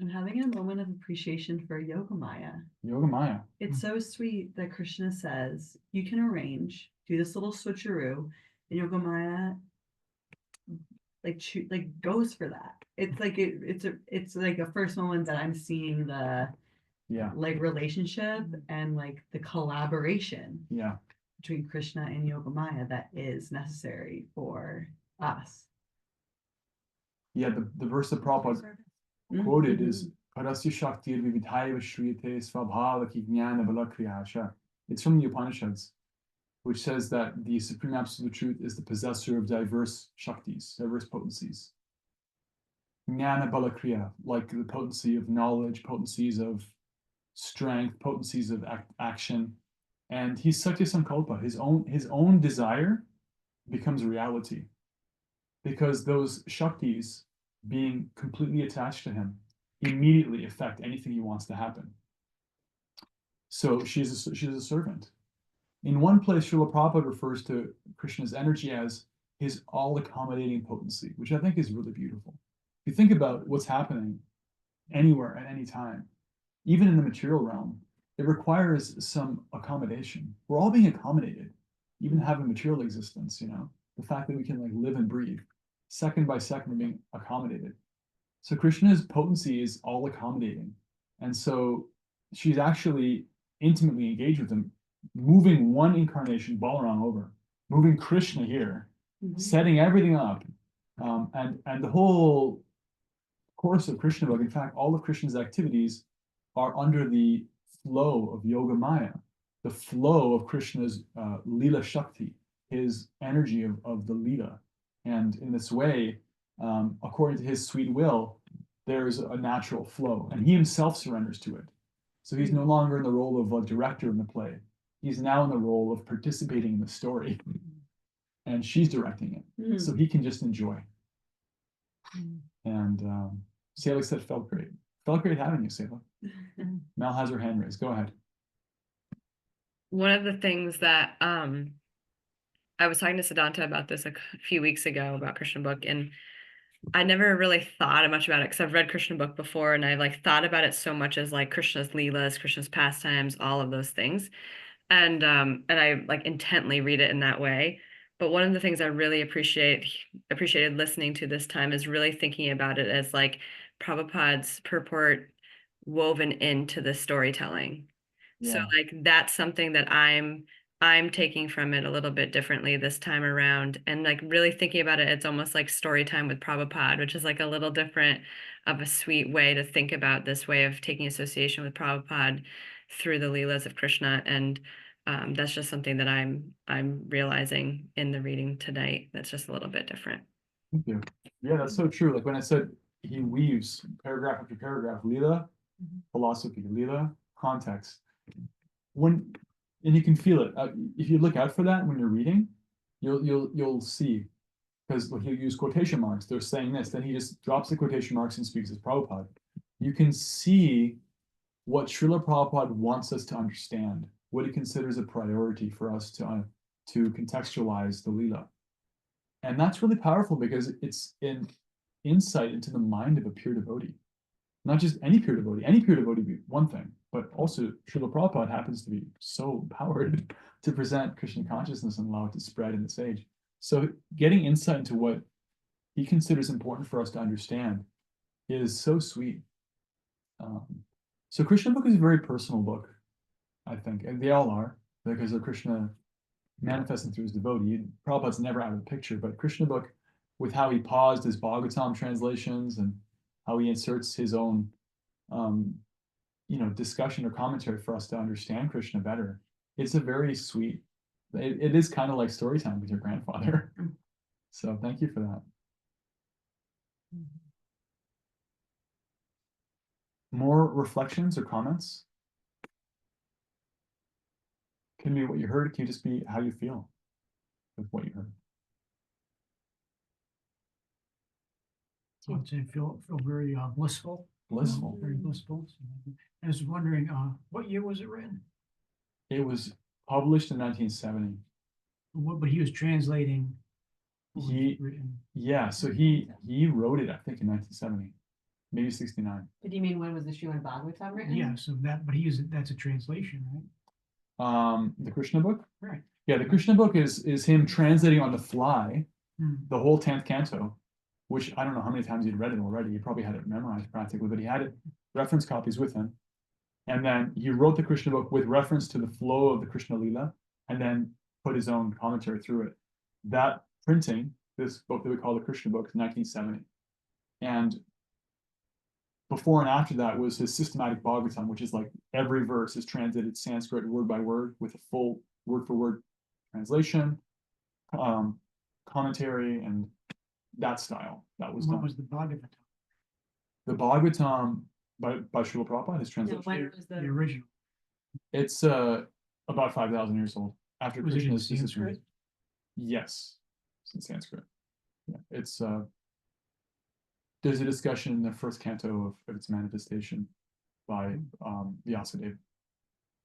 Speaker 8: I'm having a moment of appreciation for Yogamaya.
Speaker 1: Yogamaya.
Speaker 8: It's so sweet that Krishna says, you can arrange, do this little switcheroo, and Yogamaya like goes for that. It's like it's like a first moment that I'm seeing the like relationship and like the collaboration between Krishna and Yogamaya that is necessary for us. Yeah,
Speaker 1: the verse that Prabhupada quoted is Parasya Shaktir Vividhaiva Shriyate Svabhavaki Jnana Balakriyasha. It's from the Upanishads, which says that the Supreme Absolute Truth is the possessor of diverse Shaktis, diverse potencies. Jnana Balakriya, like the potency of knowledge, potencies of strength, potencies of action. And he's Satya Sankalpa, his own desire becomes a reality. Because those Shaktis, being completely attached to him, immediately affect anything he wants to happen. So she's a servant. In one place, Srila Prabhupada refers to Krishna's energy as his all-accommodating potency, which I think is really beautiful. If you think about what's happening anywhere at any time, even in the material realm, it requires some accommodation. We're all being accommodated, even having material existence, you know, the fact that we can like live and breathe. Second by second, we're being accommodated. So Krishna's potency is all accommodating. And so she's actually intimately engaged with him, moving one incarnation, Balaram, over, moving Krishna here, setting everything up. And the whole course of Krishna book, in fact, all of Krishna's activities are under the flow of Yogamaya, the flow of Krishna's Leela Shakti, his energy of the Leela. And in this way, according to his sweet will, there's a natural flow, and he himself surrenders to it. So he's no longer in the role of a director in the play. He's now in the role of participating in the story, and she's directing it. So he can just enjoy. And Selah said, felt great. Felt great having you, Selah. Mel has her hand raised. Go ahead.
Speaker 9: One of the things that I was talking to Siddhanta about this a few weeks ago about Krishna book, and I never really thought much about it because I've read Krishna book before and I've like thought about it so much as like Krishna's leelas, Krishna's pastimes, all of those things. And I like intently read it in that way. But one of the things I really appreciated listening to this time is really thinking about it as like Prabhupada's purport woven into the storytelling. So
Speaker 1: Yeah.
Speaker 9: like that's something that I'm taking from it a little bit differently this time around. And like really thinking about it, it's almost like story time with Prabhupada, which is like a little different of a sweet way to think about this way of taking association with Prabhupada through the Leelas of Krishna. And that's just something that I'm realizing in the reading tonight. That's just a little bit different.
Speaker 1: Thank you. Yeah, that's so true. Like when I said he weaves paragraph after paragraph, Leela, philosophy, Leela, context. And you can feel it. If you look out for that when you're reading, you'll see, because he'll use quotation marks. They're saying this, then he just drops the quotation marks and speaks as Prabhupada. You can see what Srila Prabhupada wants us to understand, what he considers a priority for us to contextualize the Leela. And that's really powerful because it's an insight into the mind of a pure devotee. Not just any pure devotee. Any pure devotee would be one thing, but also Srila Prabhupada happens to be so empowered to present Krishna consciousness and allow it to spread in this age. So getting insight into what he considers important for us to understand is so sweet. So Krishna book is a very personal book, I think, and they all are, because of Krishna manifesting through his devotee. Prabhupada's never out of the picture, but Krishna book, with how he paused his Bhagavatam translations and how he inserts his own, discussion or commentary for us to understand Krishna better. It's a very sweet. It is kind of like story time with your grandfather. So thank you for that. More reflections or comments? Can be what you heard. Can just be how you feel with what you heard.
Speaker 6: I'd say feel very blissful.
Speaker 1: Blissful.
Speaker 6: Very blissful. So I was wondering, what year was it written?
Speaker 1: It was published in 1970.
Speaker 6: But he was translating. what was
Speaker 1: He,
Speaker 6: written.
Speaker 1: yeah, so he wrote it, I think, in 1970, maybe 69.
Speaker 4: But do you mean when was the Srimad Bhagavatam written?
Speaker 6: Yeah, so that's a translation, right?
Speaker 1: The Krishna book?
Speaker 6: Right.
Speaker 1: Yeah, the Krishna book is him translating on the fly
Speaker 6: Hmm.
Speaker 1: the whole 10th canto, which I don't know how many times he'd read it already. He probably had it memorized practically, but he had it reference copies with him. And then he wrote the Krishna book with reference to the flow of the Krishna Lila, and then put his own commentary through it. That printing, this book that we call the Krishna book, is 1970. And before and after that was his systematic Bhagavatam, which is like every verse is translated Sanskrit word by word with a full word for word translation, commentary, and that style. That was
Speaker 6: What
Speaker 1: done.
Speaker 6: was the Bhagavatam?
Speaker 1: The Bhagavatam by Srila Prabhupada, his
Speaker 4: No,
Speaker 1: translation.
Speaker 4: when was
Speaker 6: The
Speaker 4: the,
Speaker 6: original.
Speaker 1: It's about 5,000 years old. After
Speaker 6: Was it in
Speaker 1: Krishna's
Speaker 6: Sanskrit?
Speaker 1: Yes, it's in Sanskrit. Yeah, it's there's a discussion in the first canto of its manifestation by Vyasadeva.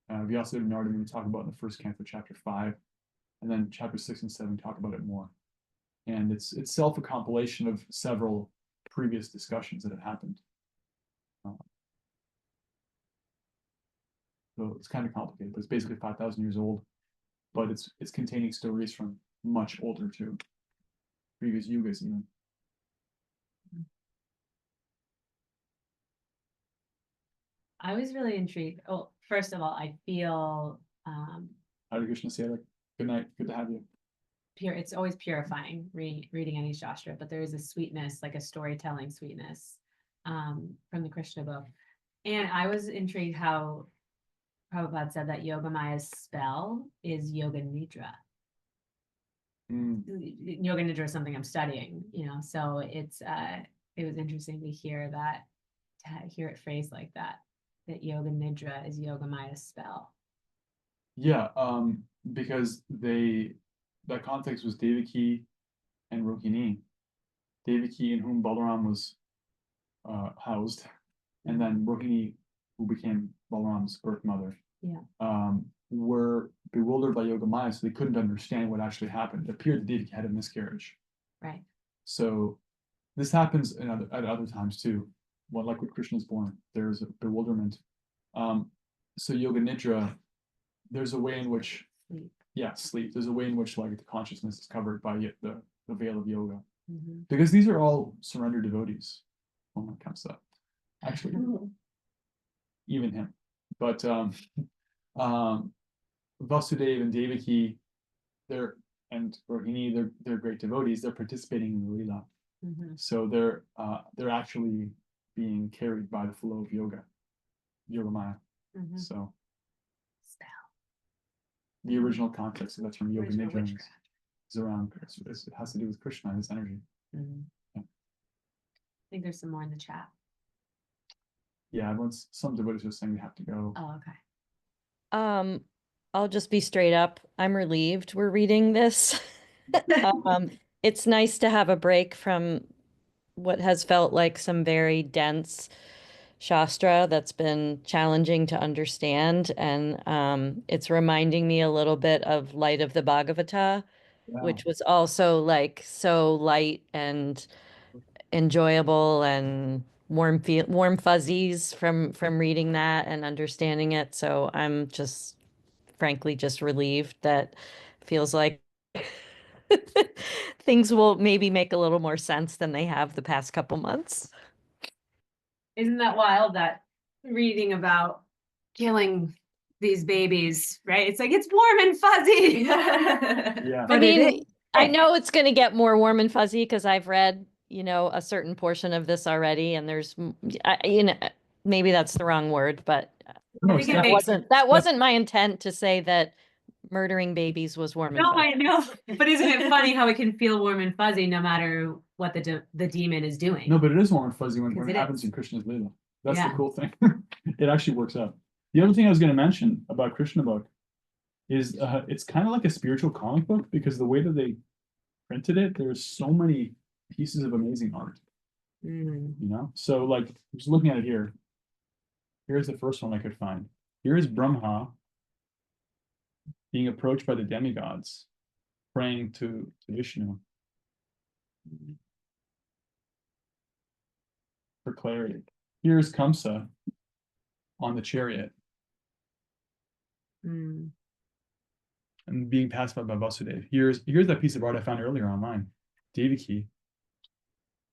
Speaker 1: Vyasadeva and Narada talk about in the first canto, chapter 5, and then chapter 6 and 7 talk about it more. And it's itself a compilation of several previous discussions that have happened. So it's kind of complicated, but it's basically 5,000 years old. But it's containing stories from much older too, previous yugas even.
Speaker 4: I was really intrigued. Oh, first of all, I feel
Speaker 1: Hare Krishna Sela. Good night. Good to have you.
Speaker 4: pure. It's always purifying reading any Shastra, but there is a sweetness, like a storytelling sweetness from the Krishna book. And I was intrigued how Prabhupada said that Yogamaya's spell is Yoga Nidra. Yoga Nidra is something I'm studying, so it was interesting to hear that, to hear it phrased like that Yoga Nidra is Yogamaya's spell.
Speaker 1: Yeah, because that context was Devaki and Rukmini. Devaki, in whom Balaram was housed, and then Rukmini, who became Balaram's birth mother, were bewildered by Yogamaya, so they couldn't understand what actually happened. It appeared that Devaki had a miscarriage.
Speaker 4: Right.
Speaker 1: So this happens at other times too. Well, like with Krishna's born, there's a bewilderment. So yoga nidra, there's a way in which, sleep. There's a way in which like the consciousness is covered by the veil of yoga, because these are all surrendered devotees. When it comes to that, actually, even him, but Vasudeva and Devaki, and Rohini, they're great devotees. They're participating in the lila, so they're actually being carried by the flow of yoga maya. So the original context of that's from yoga nidra is around. It has to do with Krishna and his energy.
Speaker 4: I think there's some more in the chat.
Speaker 1: Yeah, once some devotees were saying we have to go.
Speaker 4: Oh, okay.
Speaker 10: I'll just be straight up. I'm relieved we're reading this. It's nice to have a break from what has felt like some very dense Shastra that's been challenging to understand. And it's reminding me a little bit of Light of the Bhagavata, which was also like so light and enjoyable and warm fuzzies from reading that and understanding it. So I'm just frankly just relieved that feels like things will maybe make a little more sense than they have the past couple months.
Speaker 4: Isn't that wild that reading about killing these babies, right? It's like it's warm and fuzzy.
Speaker 1: Yeah.
Speaker 10: I
Speaker 4: But it
Speaker 10: mean,
Speaker 4: is.
Speaker 10: I know it's going to get more warm and fuzzy because I've read, a certain portion of this already, and there's, maybe that's the wrong word, but
Speaker 4: I think it makes
Speaker 10: that wasn't my intent to say that murdering babies was warm and
Speaker 4: No,
Speaker 10: fuzzy.
Speaker 4: I know. But isn't it funny how it can feel warm and fuzzy no matter what the demon is doing?
Speaker 1: No, but it is warm and fuzzy when
Speaker 4: Because
Speaker 1: it
Speaker 4: it
Speaker 1: happens
Speaker 4: is.
Speaker 1: in Krishna's lila. That's
Speaker 4: Yeah.
Speaker 1: the cool thing. It actually works out. The other thing I was going to mention about Krishna book is it's kind of like a spiritual comic book, because the way that they printed it, there's so many pieces of amazing art. So like just looking at it here, here's the first one I could find. Here is Brahma being approached by the demigods, praying to Vishnu for clarity. Here's Kamsa on the chariot and being pacified by Vasudeva. Here's that piece of art I found earlier online. Devaki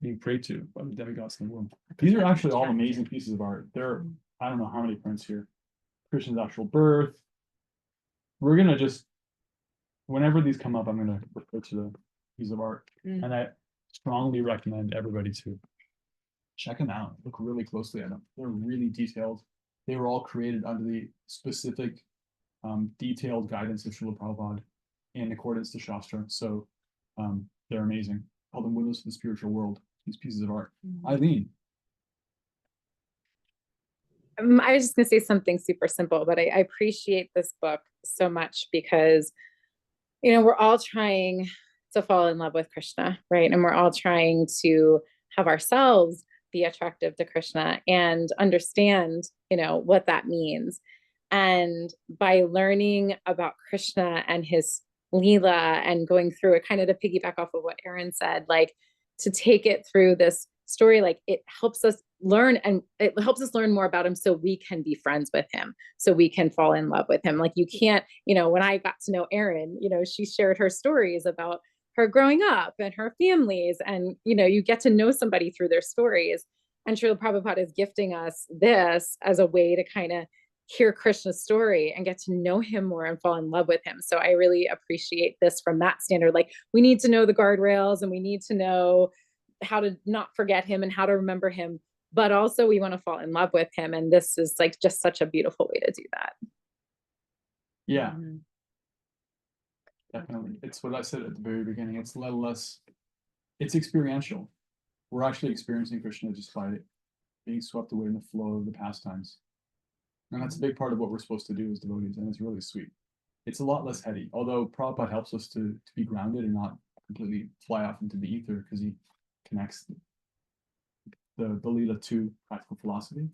Speaker 1: being prayed to by the demigods in the womb. These are actually all amazing pieces of art. There are, I don't know how many prints here. Krishna's actual birth. We're gonna just, whenever these come up, I'm gonna refer to the piece of art. And I strongly recommend everybody to check them out. Look really closely at them. They're really detailed. They were all created under the specific detailed guidance of Srila Prabhupada in accordance to Shastra. So they're amazing. Call them windows to the spiritual world, these pieces of art. Eileen.
Speaker 7: I was just going to say something super simple, but I appreciate this book so much because, we're all trying to fall in love with Krishna, right? And we're all trying to have ourselves be attractive to Krishna and understand, what that means. And by learning about Krishna and his Leela and going through it, kind of to piggyback off of what Aaron said, like to take it through this story, like it helps us learn, and it helps us learn more about him so we can be friends with him, so we can fall in love with him. Like you can't, when I got to know Erin, she shared her stories about her growing up and her families, and you get to know somebody through their stories. And Srila Prabhupada is gifting us this as a way to kind of hear Krishna's story and get to know him more and fall in love with him. So I really appreciate this from that standard. Like we need to know the guardrails and we need to know how to not forget him and how to remember him, but also we want to fall in love with him. And this is like just such a beautiful way to do that.
Speaker 1: Yeah. Definitely. It's what I said at the very beginning. It's it's experiential. We're actually experiencing Krishna just by being swept away in the flow of the pastimes. And that's a big part of what we're supposed to do as devotees, and it's really sweet. It's a lot less heady, although Prabhupada helps us to be grounded and not completely fly off into the ether, because he connects the Leela to practical philosophy.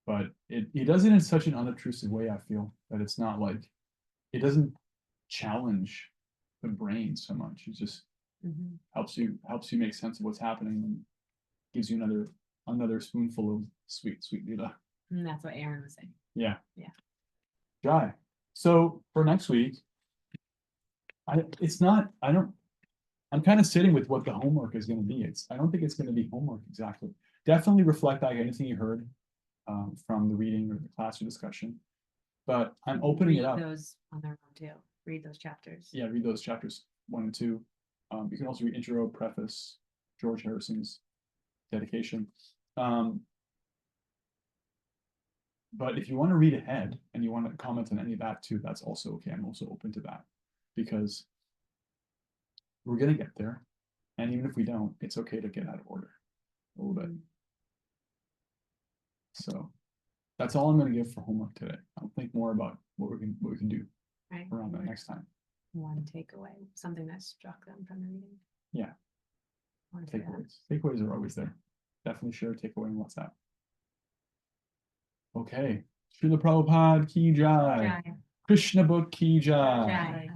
Speaker 1: But he does it in such an unobtrusive way, I feel, that it's not like, it doesn't challenge the brain so much. It's just,
Speaker 4: Mhm.
Speaker 1: helps you make sense of what's happening and gives you another spoonful of sweet Lila.
Speaker 4: And that's what Aaron was saying.
Speaker 1: Yeah.
Speaker 4: Yeah.
Speaker 1: Jai. So for next week, I'm kind of sitting with what the homework is going to be. I don't think it's going to be homework exactly. Definitely reflect back anything you heard from the reading or the class or discussion. But I'm opening it up.
Speaker 4: Read those on their own too. Read those chapters.
Speaker 1: Yeah, read those chapters 1 and 2. You can also read intro, preface, George Harrison's dedication. But if you want to read ahead and you want to comment on any of that too, that's also okay. I'm also open to that because we're going to get there. And even if we don't, it's okay to get out of order a little bit. So that's all I'm going to give for homework today. I'll think more about what we can do
Speaker 4: Right.
Speaker 1: around that next time.
Speaker 4: One takeaway, something that struck them from the reading.
Speaker 1: Yeah.
Speaker 4: Want to do that.
Speaker 1: Takeaways are always there. Definitely share a takeaway in WhatsApp. Okay. Srila Prabhupada ki jai.
Speaker 4: Jai.
Speaker 1: Krishna book ki jai.
Speaker 4: Jai.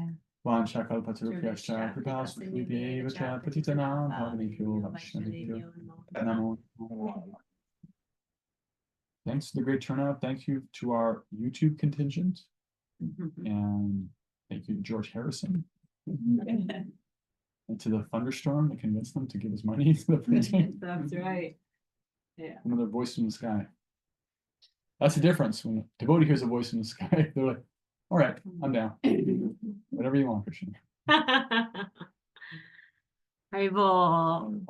Speaker 1: Vanchakalpatarupyascha kripasubhudeva cha patitanam pavanebhyo vaishnavebhyo namo namo. Thanks to the great turnout. Thank you to our YouTube contingent. And thank you to George Harrison. And to the thunderstorm that convinced them to give us money to the printing.
Speaker 4: That's right. Yeah.
Speaker 1: Another voice in the sky. That's the difference. When a devotee hears a voice in the sky, they're like, all right, I'm down. Whatever you want, Krishna.
Speaker 4: Haribol.